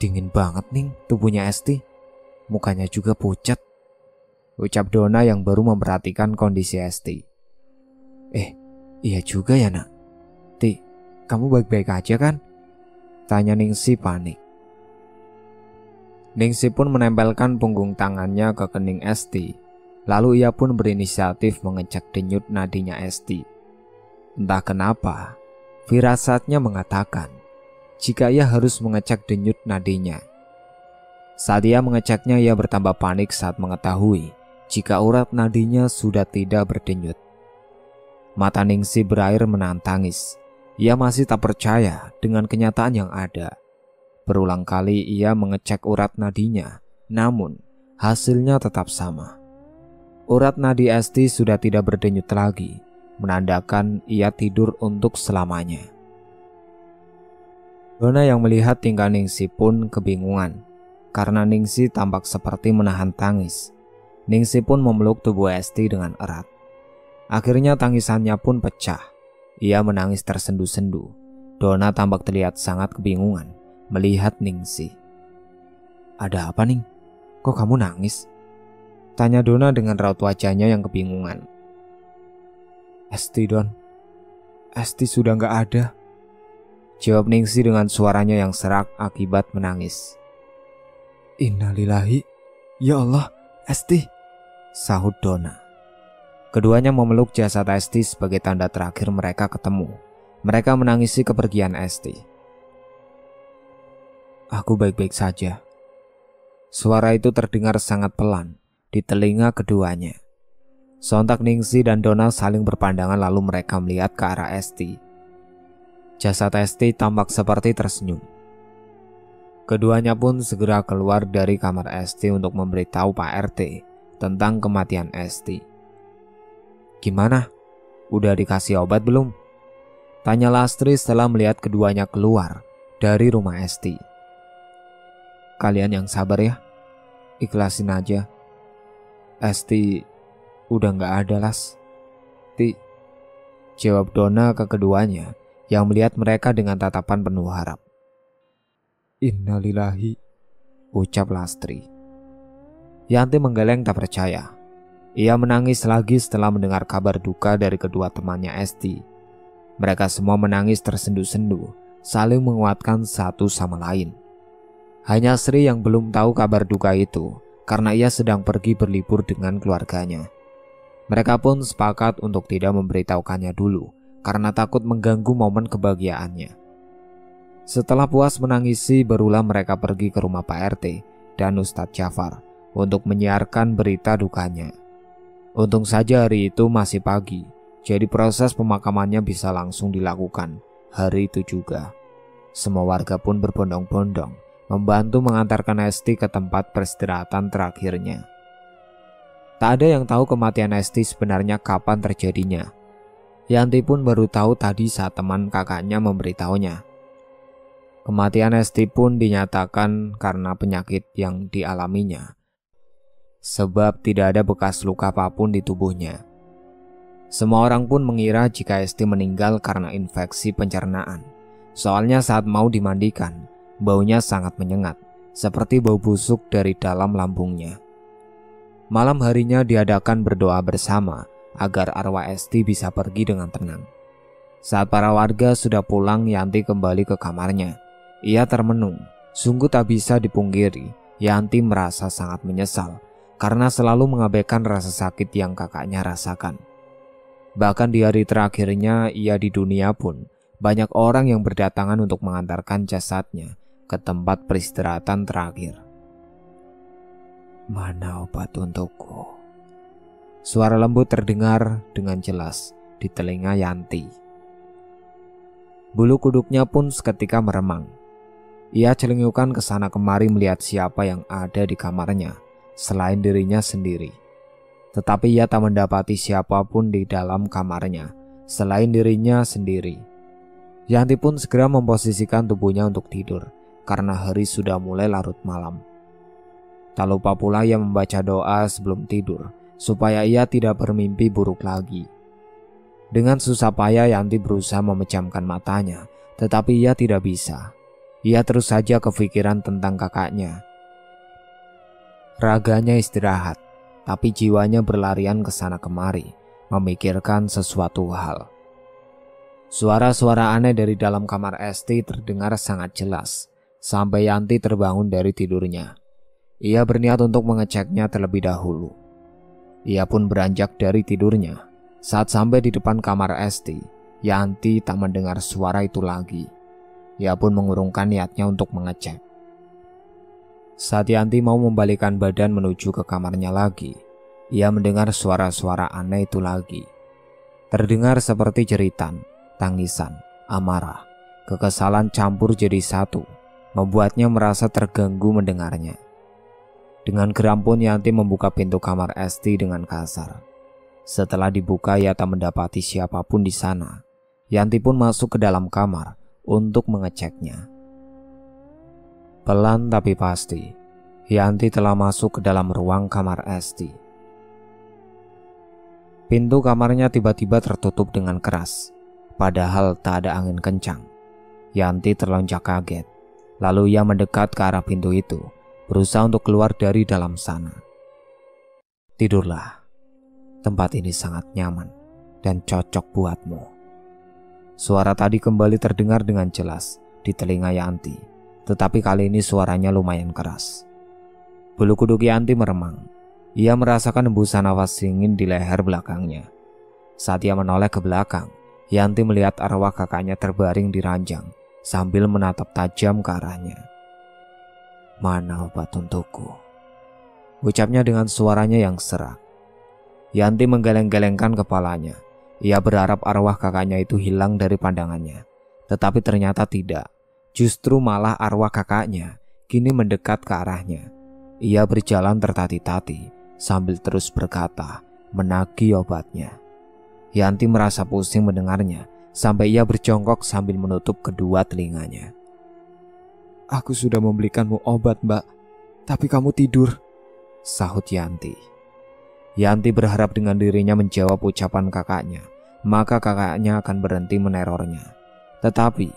"Dingin banget Ning tubuhnya Esti," mukanya juga pucat, ucap Donna yang baru memperhatikan kondisi Esti. Iya juga ya nak. Ti, kamu baik-baik aja kan? Tanya Ningsih panik. Ningsih pun menempelkan punggung tangannya ke kening Esti. Lalu ia pun berinisiatif mengecek denyut nadinya Esti. Entah kenapa, firasatnya mengatakan jika ia harus mengecek denyut nadinya. Saat ia mengeceknya, ia bertambah panik saat mengetahui jika urat nadinya sudah tidak berdenyut. Mata Ningsih berair menahan tangis. Ia masih tak percaya dengan kenyataan yang ada. Berulang kali ia mengecek urat nadinya, namun hasilnya tetap sama. Urat nadi Esti sudah tidak berdenyut lagi, menandakan ia tidur untuk selamanya. Donna yang melihat tingkah Ningsih pun kebingungan, karena Ningsih tampak seperti menahan tangis. Ningsih pun memeluk tubuh Esti dengan erat. Akhirnya tangisannya pun pecah. Ia menangis tersendu-sendu. Donna tampak terlihat sangat kebingungan melihat Ningsih. Ada apa Ning? Kok kamu nangis? Tanya Donna dengan raut wajahnya yang kebingungan. Esti Don, Esti sudah gak ada, jawab Ningsih dengan suaranya yang serak akibat menangis. Innalillahi, ya Allah, Esti, sahut Donna. Keduanya memeluk jasad Esti sebagai tanda terakhir mereka ketemu. Mereka menangisi kepergian Esti. Aku baik-baik saja. Suara itu terdengar sangat pelan di telinga keduanya. Sontak Ningsih dan Donna saling berpandangan lalu mereka melihat ke arah Esti. Jasad Esti tampak seperti tersenyum. Keduanya pun segera keluar dari kamar Esti untuk memberitahu Pak RT tentang kematian Esti. Gimana? Udah dikasih obat belum? Tanya Lastri setelah melihat keduanya keluar dari rumah Esti. Kalian yang sabar ya, ikhlasin aja. Esti udah gak ada Las. Ti, jawab Donna ke keduanya yang melihat mereka dengan tatapan penuh harap. Innalillahi, ucap Lastri. Yanti menggeleng tak percaya. Ia menangis lagi setelah mendengar kabar duka dari kedua temannya Esti. Mereka semua menangis tersendu-sendu, saling menguatkan satu sama lain. Hanya Sri yang belum tahu kabar duka itu, karena ia sedang pergi berlibur dengan keluarganya. Mereka pun sepakat untuk tidak memberitahukannya dulu, karena takut mengganggu momen kebahagiaannya. Setelah puas menangisi, barulah mereka pergi ke rumah Pak RT dan Ustadz Jafar untuk menyiarkan berita dukanya. Untung saja hari itu masih pagi, jadi proses pemakamannya bisa langsung dilakukan hari itu juga. Semua warga pun berbondong-bondong membantu mengantarkan Esti ke tempat peristirahatan terakhirnya. Tak ada yang tahu kematian Esti sebenarnya kapan terjadinya. Yanti pun baru tahu tadi saat teman kakaknya memberitahunya. Kematian Esti pun dinyatakan karena penyakit yang dialaminya, sebab tidak ada bekas luka apapun di tubuhnya. Semua orang pun mengira jika Esti meninggal karena infeksi pencernaan. Soalnya saat mau dimandikan, baunya sangat menyengat, seperti bau busuk dari dalam lambungnya. Malam harinya diadakan berdoa bersama agar arwah Esti bisa pergi dengan tenang. Saat para warga sudah pulang, Yanti kembali ke kamarnya. Ia termenung, sungguh tak bisa dipungkiri. Yanti merasa sangat menyesal karena selalu mengabaikan rasa sakit yang kakaknya rasakan. Bahkan di hari terakhirnya ia di dunia pun, banyak orang yang berdatangan untuk mengantarkan jasadnya ke tempat peristirahatan terakhir. Mana obat untukku? Suara lembut terdengar dengan jelas di telinga Yanti. Bulu kuduknya pun seketika meremang. Ia celingukkan ke sana kemari melihat siapa yang ada di kamarnya selain dirinya sendiri. Tetapi ia tak mendapati siapapun di dalam kamarnya selain dirinya sendiri. Yanti pun segera memposisikan tubuhnya untuk tidur karena hari sudah mulai larut malam. Tak lupa pula ia membaca doa sebelum tidur supaya ia tidak bermimpi buruk lagi. Dengan susah payah Yanti berusaha memejamkan matanya, tetapi ia tidak bisa. Ia terus saja kepikiran tentang kakaknya. Raganya istirahat, tapi jiwanya berlarian ke sana kemari, memikirkan sesuatu hal. Suara-suara aneh dari dalam kamar Esti terdengar sangat jelas, sampai Yanti terbangun dari tidurnya. Ia berniat untuk mengeceknya terlebih dahulu. Ia pun beranjak dari tidurnya. Saat sampai di depan kamar Esti, Yanti tak mendengar suara itu lagi. Ia pun mengurungkan niatnya untuk mengecek. Saat Yanti mau membalikkan badan menuju ke kamarnya lagi, ia mendengar suara-suara aneh itu lagi. Terdengar seperti jeritan, tangisan, amarah, kekesalan campur jadi satu, membuatnya merasa terganggu mendengarnya. Dengan geram pun Yanti membuka pintu kamar Esti dengan kasar. Setelah dibuka ia tak mendapati siapapun di sana. Yanti pun masuk ke dalam kamar untuk mengeceknya. Pelan tapi pasti, Yanti telah masuk ke dalam ruang kamar Esti. Pintu kamarnya tiba-tiba tertutup dengan keras, padahal tak ada angin kencang. Yanti terlonjak kaget, lalu ia mendekat ke arah pintu itu, berusaha untuk keluar dari dalam sana. Tidurlah, tempat ini sangat nyaman dan cocok buatmu. Suara tadi kembali terdengar dengan jelas di telinga Yanti, tetapi kali ini suaranya lumayan keras. Bulu kuduk Yanti meremang. Ia merasakan hembusan nafas dingin di leher belakangnya. Saat ia menoleh ke belakang, Yanti melihat arwah kakaknya terbaring di ranjang sambil menatap tajam ke arahnya. "Mana obat untukku?" ucapnya dengan suaranya yang serak. Yanti menggeleng-gelengkan kepalanya. Ia berharap arwah kakaknya itu hilang dari pandangannya. Tetapi ternyata tidak. Justru malah arwah kakaknya kini mendekat ke arahnya. Ia berjalan tertati-tati sambil terus berkata, menagih obatnya. Yanti merasa pusing mendengarnya sampai ia berjongkok sambil menutup kedua telinganya. "Aku sudah membelikanmu obat, Mbak, tapi kamu tidur," sahut Yanti. Yanti berharap dengan dirinya menjawab ucapan kakaknya, maka kakaknya akan berhenti menerornya. Tetapi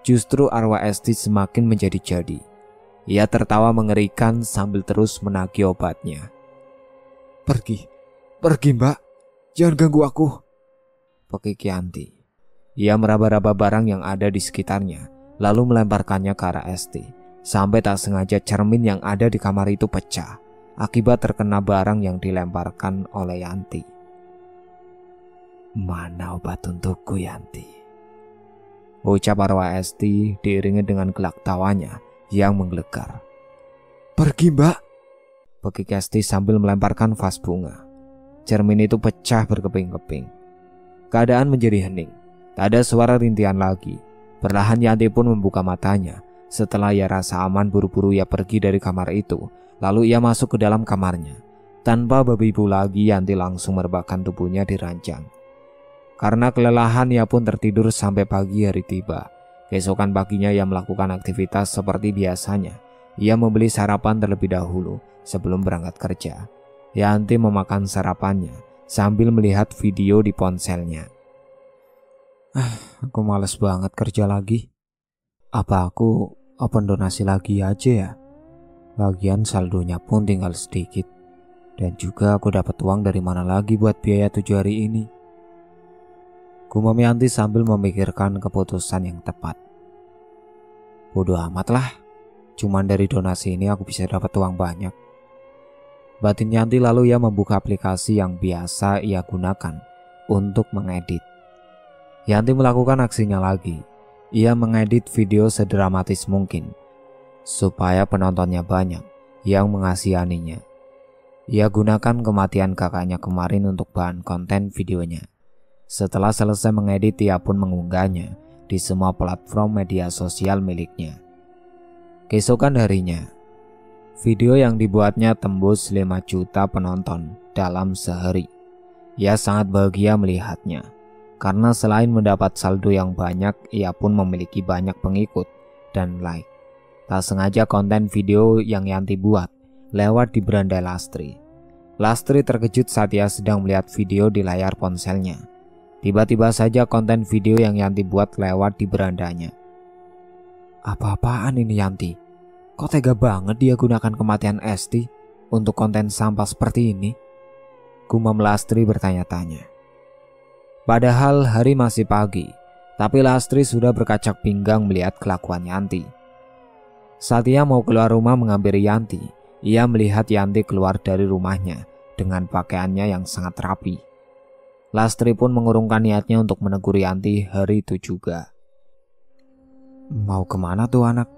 justru arwah Esti semakin menjadi-jadi. Ia tertawa mengerikan sambil terus menagih obatnya. Pergi Mbak, jangan ganggu aku," pekik Yanti. Ia meraba-raba barang yang ada di sekitarnya, lalu melemparkannya ke arah Esti, sampai tak sengaja cermin yang ada di kamar itu pecah, akibat terkena barang yang dilemparkan oleh Yanti. "Mana obat untukku, Yanti?" ucap arwah Esti diiringi dengan gelak tawanya yang menggelegar. "Pergi, Mbak," pekik Esti sambil melemparkan vas bunga. Cermin itu pecah berkeping-keping. Keadaan menjadi hening. Tak ada suara rintihan lagi. Perlahan Yanti pun membuka matanya. Setelah ia rasa aman, buru-buru ia pergi dari kamar itu. Lalu ia masuk ke dalam kamarnya. Tanpa berbibu lagi, Yanti langsung merebahkan tubuhnya di ranjang. Karena kelelahan, ia pun tertidur sampai pagi hari tiba. Keesokan paginya ia melakukan aktivitas seperti biasanya. Ia membeli sarapan terlebih dahulu sebelum berangkat kerja. Yanti memakan sarapannya sambil melihat video di ponselnya. Aku males banget kerja lagi. Apa aku open donasi lagi aja ya? Lagian saldonya pun tinggal sedikit. Dan juga aku dapat uang dari mana lagi buat biaya 7 hari ini? Gumam Yanti sambil memikirkan keputusan yang tepat. Bodoh amat lah. Cuman dari donasi ini aku bisa dapat uang banyak. Batin Yanti, lalu ia membuka aplikasi yang biasa ia gunakan untuk mengedit. Yanti melakukan aksinya lagi. Ia mengedit video sedramatis mungkin supaya penontonnya banyak yang mengasihaninya. Ia gunakan kematian kakaknya kemarin untuk bahan konten videonya. Setelah selesai mengedit, ia pun mengunggahnya di semua platform media sosial miliknya. Keesokan harinya, video yang dibuatnya tembus 5 juta penonton dalam sehari. Ia sangat bahagia melihatnya, karena selain mendapat saldo yang banyak, ia pun memiliki banyak pengikut dan like. Tak sengaja konten video yang Yanti buat lewat di beranda Lastri. Lastri terkejut saat ia sedang melihat video di layar ponselnya. Tiba-tiba saja konten video yang Yanti buat lewat di berandanya. Apa-apaan ini Yanti? Kok tega banget dia gunakan kematian Esti untuk konten sampah seperti ini? Gumam Lastri bertanya-tanya. Padahal hari masih pagi, tapi Lastri sudah berkacak pinggang melihat kelakuan Yanti. Saat ia mau keluar rumah menghampiri Yanti, ia melihat Yanti keluar dari rumahnya dengan pakaiannya yang sangat rapi. Lastri pun mengurungkan niatnya untuk menegur Yanti hari itu juga. Mau kemana tuh anak?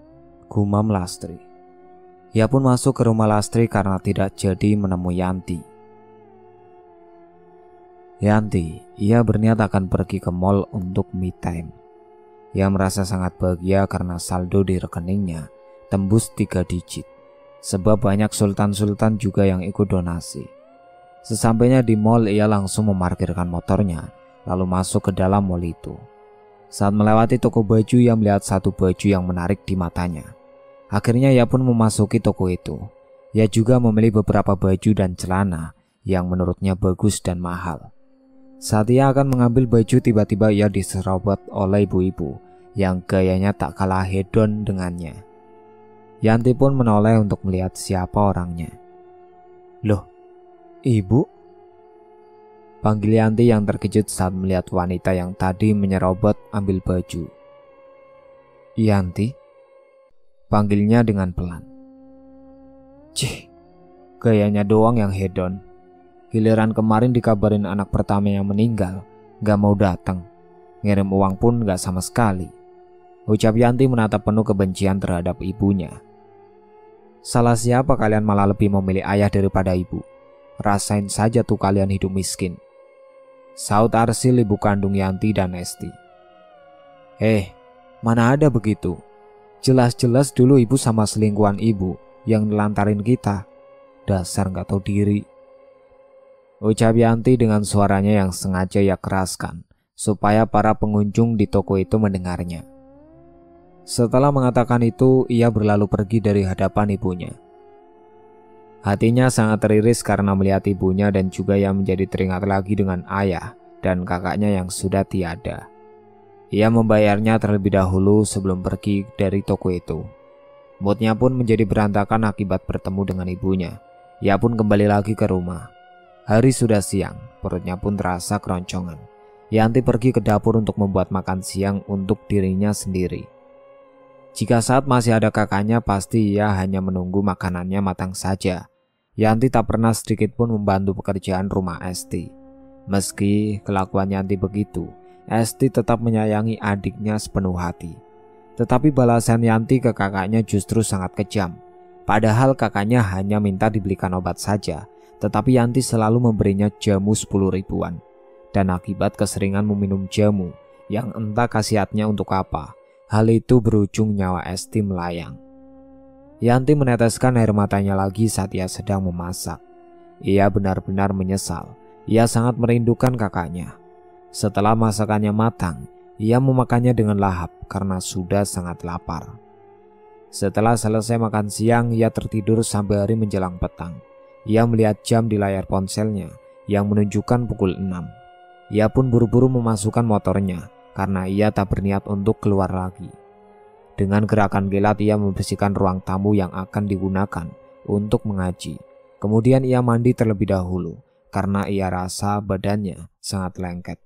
Gumam Lastri. Ia pun masuk ke rumah Lastri karena tidak jadi menemui Yanti. Ia berniat akan pergi ke mall untuk me time. Ia merasa sangat bahagia karena saldo di rekeningnya tembus 3 digit. Sebab banyak sultan-sultan juga yang ikut donasi. Sesampainya di mall, ia langsung memarkirkan motornya lalu masuk ke dalam mall itu. Saat melewati toko baju, ia melihat satu baju yang menarik di matanya. Akhirnya ia pun memasuki toko itu. Ia juga memilih beberapa baju dan celana yang menurutnya bagus dan mahal. Saat ia akan mengambil baju, tiba-tiba ia diserobot oleh ibu-ibu yang gayanya tak kalah hedon dengannya. Yanti pun menoleh untuk melihat siapa orangnya. "Loh, ibu?" panggil Yanti yang terkejut saat melihat wanita yang tadi menyerobot ambil baju. "Yanti?" panggilnya dengan pelan. "Cih, gayanya doang yang hedon. Giliran kemarin dikabarin anak pertamanya meninggal, gak mau datang. Ngirim uang pun gak sama sekali," ucap Yanti menatap penuh kebencian terhadap ibunya. "Salah siapa kalian malah lebih memilih ayah daripada ibu? Rasain saja tuh kalian hidup miskin," saut Arsil, ibu kandung Yanti dan Esti. Mana ada begitu? Jelas-jelas dulu ibu sama selingkuhan ibu yang nelantarin kita. Dasar gak tahu diri, ucap Yanti dengan suaranya yang sengaja ia keraskan supaya para pengunjung di toko itu mendengarnya. Setelah mengatakan itu, ia berlalu pergi dari hadapan ibunya. Hatinya sangat teriris karena melihat ibunya dan juga yang menjadi teringat lagi dengan ayah dan kakaknya yang sudah tiada. Ia membayarnya terlebih dahulu sebelum pergi dari toko itu. Moodnya pun menjadi berantakan akibat bertemu dengan ibunya. Ia pun kembali lagi ke rumah. Hari sudah siang, perutnya pun terasa keroncongan. Yanti pergi ke dapur untuk membuat makan siang untuk dirinya sendiri. Jika saat masih ada kakaknya, pasti ia hanya menunggu makanannya matang saja. Yanti tak pernah sedikit pun membantu pekerjaan rumah Esti. Meski kelakuan Yanti begitu, Esti tetap menyayangi adiknya sepenuh hati. Tetapi balasan Yanti ke kakaknya justru sangat kejam. Padahal kakaknya hanya minta dibelikan obat saja, tetapi Yanti selalu memberinya jamu 10 ribuan. Dan akibat keseringan meminum jamu yang entah khasiatnya untuk apa, hal itu berujung nyawa Esti melayang. Yanti meneteskan air matanya lagi saat ia sedang memasak. Ia benar-benar menyesal. Ia sangat merindukan kakaknya. Setelah masakannya matang, ia memakannya dengan lahap karena sudah sangat lapar. Setelah selesai makan siang, ia tertidur sampai hari menjelang petang. Ia melihat jam di layar ponselnya yang menunjukkan pukul 6. Ia pun buru-buru memasukkan motornya karena ia tak berniat untuk keluar lagi. Dengan gerakan kilat ia membersihkan ruang tamu yang akan digunakan untuk mengaji. Kemudian ia mandi terlebih dahulu karena ia rasa badannya sangat lengket.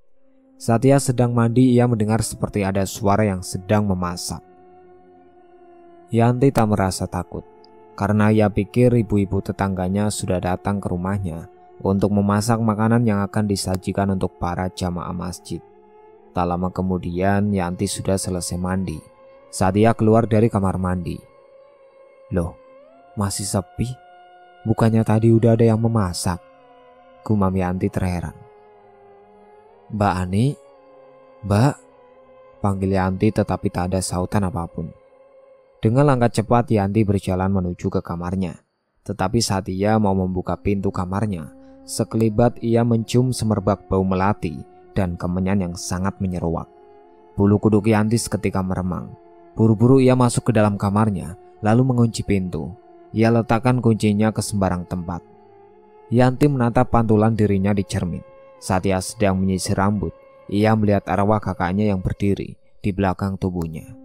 Saat ia sedang mandi, ia mendengar seperti ada suara yang sedang memasak. Yanti tak merasa takut karena ia pikir ibu-ibu tetangganya sudah datang ke rumahnya untuk memasak makanan yang akan disajikan untuk para jamaah masjid. Tak lama kemudian Yanti sudah selesai mandi. Saat ia keluar dari kamar mandi, "Loh, masih sepi? Bukannya tadi udah ada yang memasak?" gumam Yanti terheran. "Mbak Ani, Mbak," panggil Yanti tetapi tak ada sautan apapun. Dengan langkah cepat Yanti berjalan menuju ke kamarnya. Tetapi saat ia mau membuka pintu kamarnya, sekelibat ia mencium semerbak bau melati dan kemenyan yang sangat menyeruak. Bulu kuduk Yanti seketika meremang. Buru-buru ia masuk ke dalam kamarnya, lalu mengunci pintu. Ia letakkan kuncinya ke sembarang tempat. Yanti menatap pantulan dirinya di cermin. Saat ia sedang menyisir rambut, ia melihat arwah kakaknya yang berdiri di belakang tubuhnya.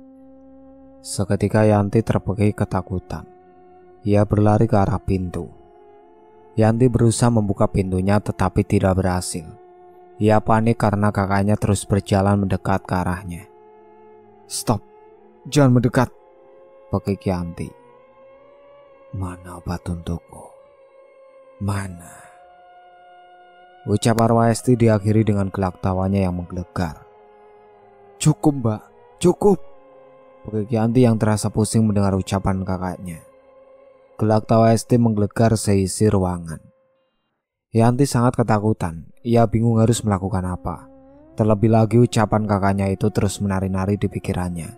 Seketika Yanti terpekik ketakutan. Ia berlari ke arah pintu. Yanti berusaha membuka pintunya tetapi tidak berhasil. Ia panik karena kakaknya terus berjalan mendekat ke arahnya. "Stop, jangan mendekat," pekik Yanti. "Mana obat untukku? Mana?" Ucap arwah Esti diakhiri dengan gelak tawanya yang menggelegar. "Cukup, Mbak, cukup," pekik Yanti yang terasa pusing mendengar ucapan kakaknya. Gelak tawa Esti menggelegar seisi ruangan. Yanti sangat ketakutan. Ia bingung harus melakukan apa. Terlebih lagi ucapan kakaknya itu terus menari-nari di pikirannya.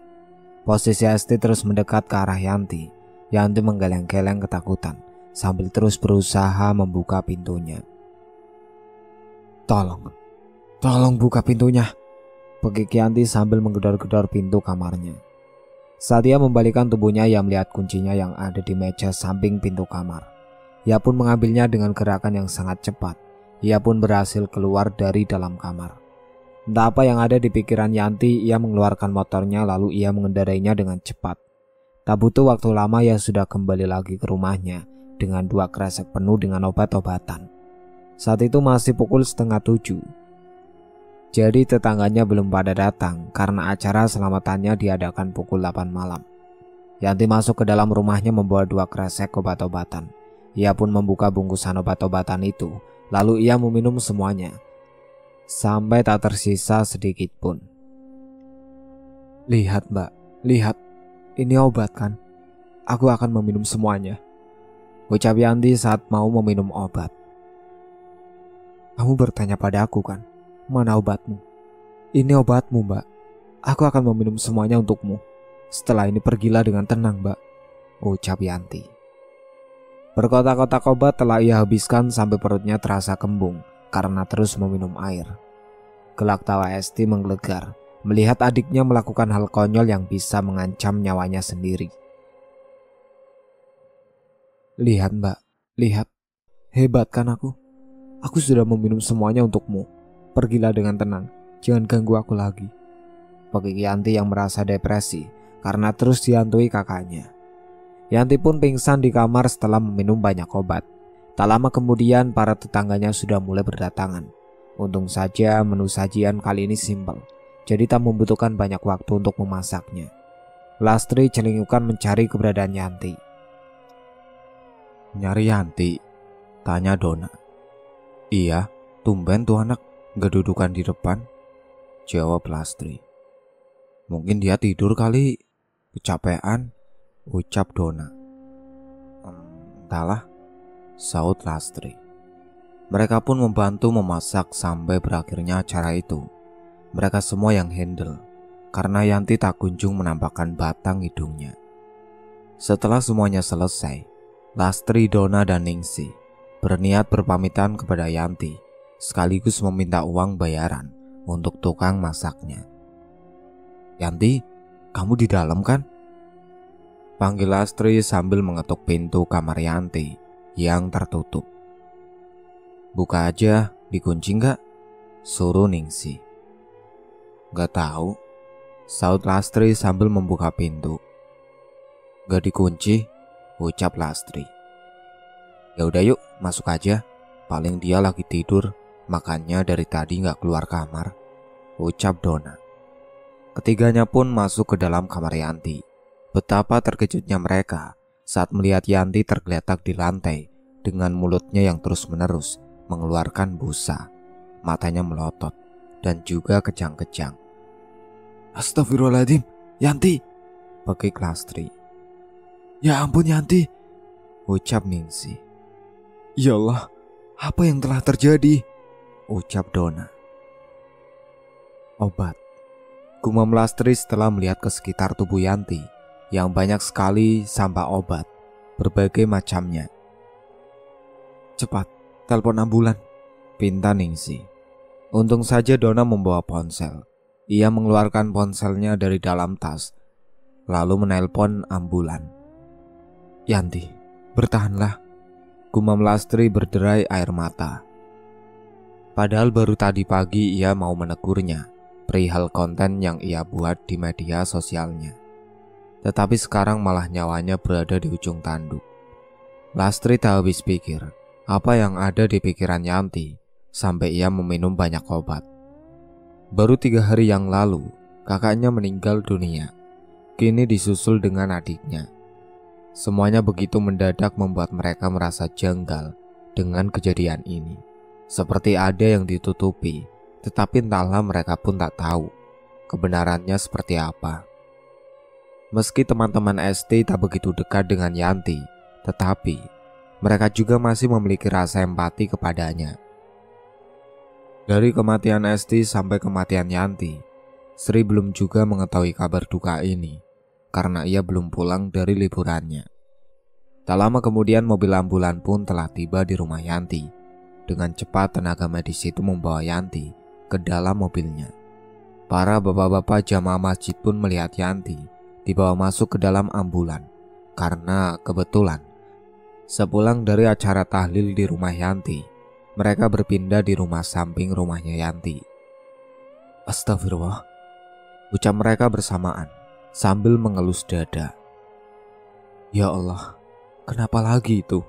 Posisi Esti terus mendekat ke arah Yanti. Yanti menggeleng-geleng ketakutan sambil terus berusaha membuka pintunya. Tolong buka pintunya," pekik Yanti sambil menggedor-gedor pintu kamarnya. Saat ia membalikkan tubuhnya, ia melihat kuncinya yang ada di meja samping pintu kamar. Ia pun mengambilnya dengan gerakan yang sangat cepat. Ia pun berhasil keluar dari dalam kamar. Entah apa yang ada di pikiran Yanti, ia mengeluarkan motornya lalu ia mengendarainya dengan cepat. Tak butuh waktu lama ia sudah kembali lagi ke rumahnya dengan 2 kresek penuh dengan obat-obatan. Saat itu masih pukul 6:30. Jadi tetangganya belum pada datang karena acara selamatannya diadakan pukul 8 malam. Yanti masuk ke dalam rumahnya membawa 2 kresek obat-obatan. Ia pun membuka bungkusan obat-obatan itu, lalu ia meminum semuanya, sampai tak tersisa sedikit pun. "Lihat, Mbak, lihat, ini obat kan? Aku akan meminum semuanya," ucap Yanti saat mau meminum obat. "Kamu bertanya pada aku kan? Mana obatmu? Ini obatmu, Mbak. Aku akan meminum semuanya untukmu. Setelah ini pergilah dengan tenang, Mbak," ucap Yanti. Berkotak-kotak obat telah ia habiskan sampai perutnya terasa kembung karena terus meminum air. Gelak tawa Esti menggelegar melihat adiknya melakukan hal konyol yang bisa mengancam nyawanya sendiri. "Lihat, Mbak, lihat. Hebat kan aku? Aku sudah meminum semuanya untukmu. Pergilah dengan tenang, jangan ganggu aku lagi," pekik Yanti yang merasa depresi karena terus dihantui kakaknya. Yanti pun pingsan di kamar setelah meminum banyak obat. Tak lama kemudian para tetangganya sudah mulai berdatangan. Untung saja menu sajian kali ini simpel, jadi tak membutuhkan banyak waktu untuk memasaknya. Lastri celingukan mencari keberadaan Yanti. "Nyari Yanti?" tanya Dona. "Iya, tumben tuh anak gak dudukan di depan," jawab Lastri. "Mungkin dia tidur kali, kecapean," ucap Dona. "Entahlah," saut Lastri. Mereka pun membantu memasak sampai berakhirnya acara itu. Mereka semua yang handle karena Yanti tak kunjung menampakkan batang hidungnya. Setelah semuanya selesai, Lastri, Dona, dan Ningsi berniat berpamitan kepada Yanti sekaligus meminta uang bayaran untuk tukang masaknya. "Yanti, kamu di dalam kan?" panggil Lastri sambil mengetuk pintu kamar Yanti yang tertutup. "Buka aja, dikunci nggak?" suruh Ningsi. "Nggak tahu," saut Lastri sambil membuka pintu. "Nggak dikunci," ucap Lastri. "Ya udah yuk, masuk aja. Paling dia lagi tidur. Makanya dari tadi gak keluar kamar," ucap Dona. Ketiganya pun masuk ke dalam kamar Yanti. Betapa terkejutnya mereka saat melihat Yanti tergeletak di lantai dengan mulutnya yang terus-menerus mengeluarkan busa, matanya melotot, dan juga kejang-kejang. "Astagfirullahaladzim, Yanti," pekik Lastri. "Ya ampun Yanti," ucap Ningsi. "Ya Allah, apa yang telah terjadi?" ucap Dona. "Obat," gumam Lastri setelah melihat ke sekitar tubuh Yanti yang banyak sekali sampah obat berbagai macamnya. "Cepat, telepon ambulan," pinta Ningsi. Untung saja Dona membawa ponsel. Ia mengeluarkan ponselnya dari dalam tas lalu menelpon ambulan. "Yanti, bertahanlah," gumam Lastri berderai air mata. Padahal baru tadi pagi ia mau menegurnya perihal konten yang ia buat di media sosialnya. Tetapi sekarang malah nyawanya berada di ujung tanduk. Lastri tak habis pikir, apa yang ada di pikiran Yanti sampai ia meminum banyak obat. Baru 3 hari yang lalu, kakaknya meninggal dunia. Kini disusul dengan adiknya. Semuanya begitu mendadak membuat mereka merasa janggal dengan kejadian ini. Seperti ada yang ditutupi, tetapi entahlah mereka pun tak tahu kebenarannya seperti apa. Meski teman-teman SD tak begitu dekat dengan Yanti, tetapi mereka juga masih memiliki rasa empati kepadanya. Dari kematian Esti sampai kematian Yanti, Sri belum juga mengetahui kabar duka ini karena ia belum pulang dari liburannya. Tak lama kemudian mobil ambulan pun telah tiba di rumah Yanti. Dengan cepat tenaga medis itu membawa Yanti ke dalam mobilnya. Para bapak-bapak jamaah masjid pun melihat Yanti dibawa masuk ke dalam ambulan karena kebetulan sepulang dari acara tahlil di rumah Yanti, mereka berpindah di rumah samping rumahnya Yanti. Astagfirullah, ucap mereka bersamaan sambil mengelus dada. Ya Allah, kenapa lagi itu?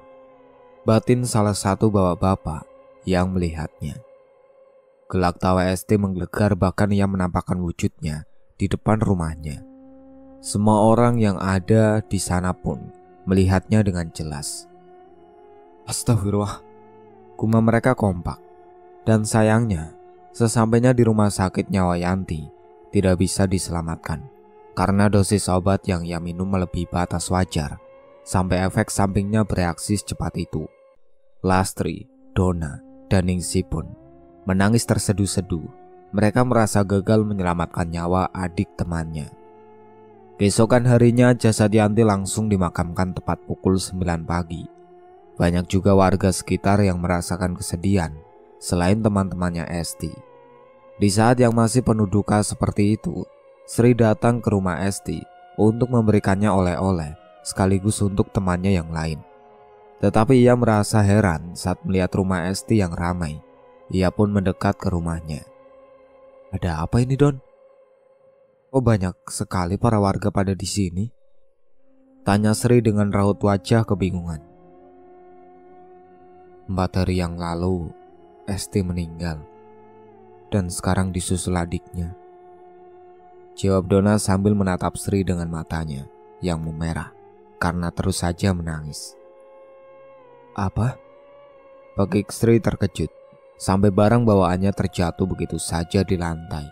Batin salah satu bapak-bapak yang melihatnya. Gelak tawa Esti menggelegar, bahkan ia menampakkan wujudnya di depan rumahnya. Semua orang yang ada di sana pun melihatnya dengan jelas. Astagfirullah, gumam mereka kompak. Dan sayangnya, sesampainya di rumah sakit nyawa Yanti tidak bisa diselamatkan karena dosis obat yang ia minum melebihi batas wajar, sampai efek sampingnya bereaksi secepat itu. Lastri, Dona, dan Ningsi pun menangis terseduh-seduh. Mereka merasa gagal menyelamatkan nyawa adik temannya. Keesokan harinya jasad Yanti langsung dimakamkan tepat pukul 9 pagi. Banyak juga warga sekitar yang merasakan kesedihan selain teman-temannya Esti. Di saat yang masih penuh duka seperti itu, Sri datang ke rumah Esti untuk memberikannya oleh-oleh sekaligus untuk temannya yang lain. Tetapi ia merasa heran saat melihat rumah Esti yang ramai. Ia pun mendekat ke rumahnya. Ada apa ini, Don? Oh, banyak sekali para warga pada di sini? Tanya Sri dengan raut wajah kebingungan. 4 hari yang lalu, Esti meninggal. Dan sekarang disusul adiknya. Jawab Dona sambil menatap Sri dengan matanya yang memerah karena terus saja menangis. Apa? Pekik Sri terkejut sampai barang bawaannya terjatuh begitu saja di lantai.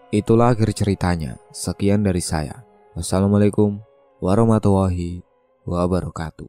Itulah akhir ceritanya. Sekian dari saya. Wassalamualaikum warahmatullahi wabarakatuh.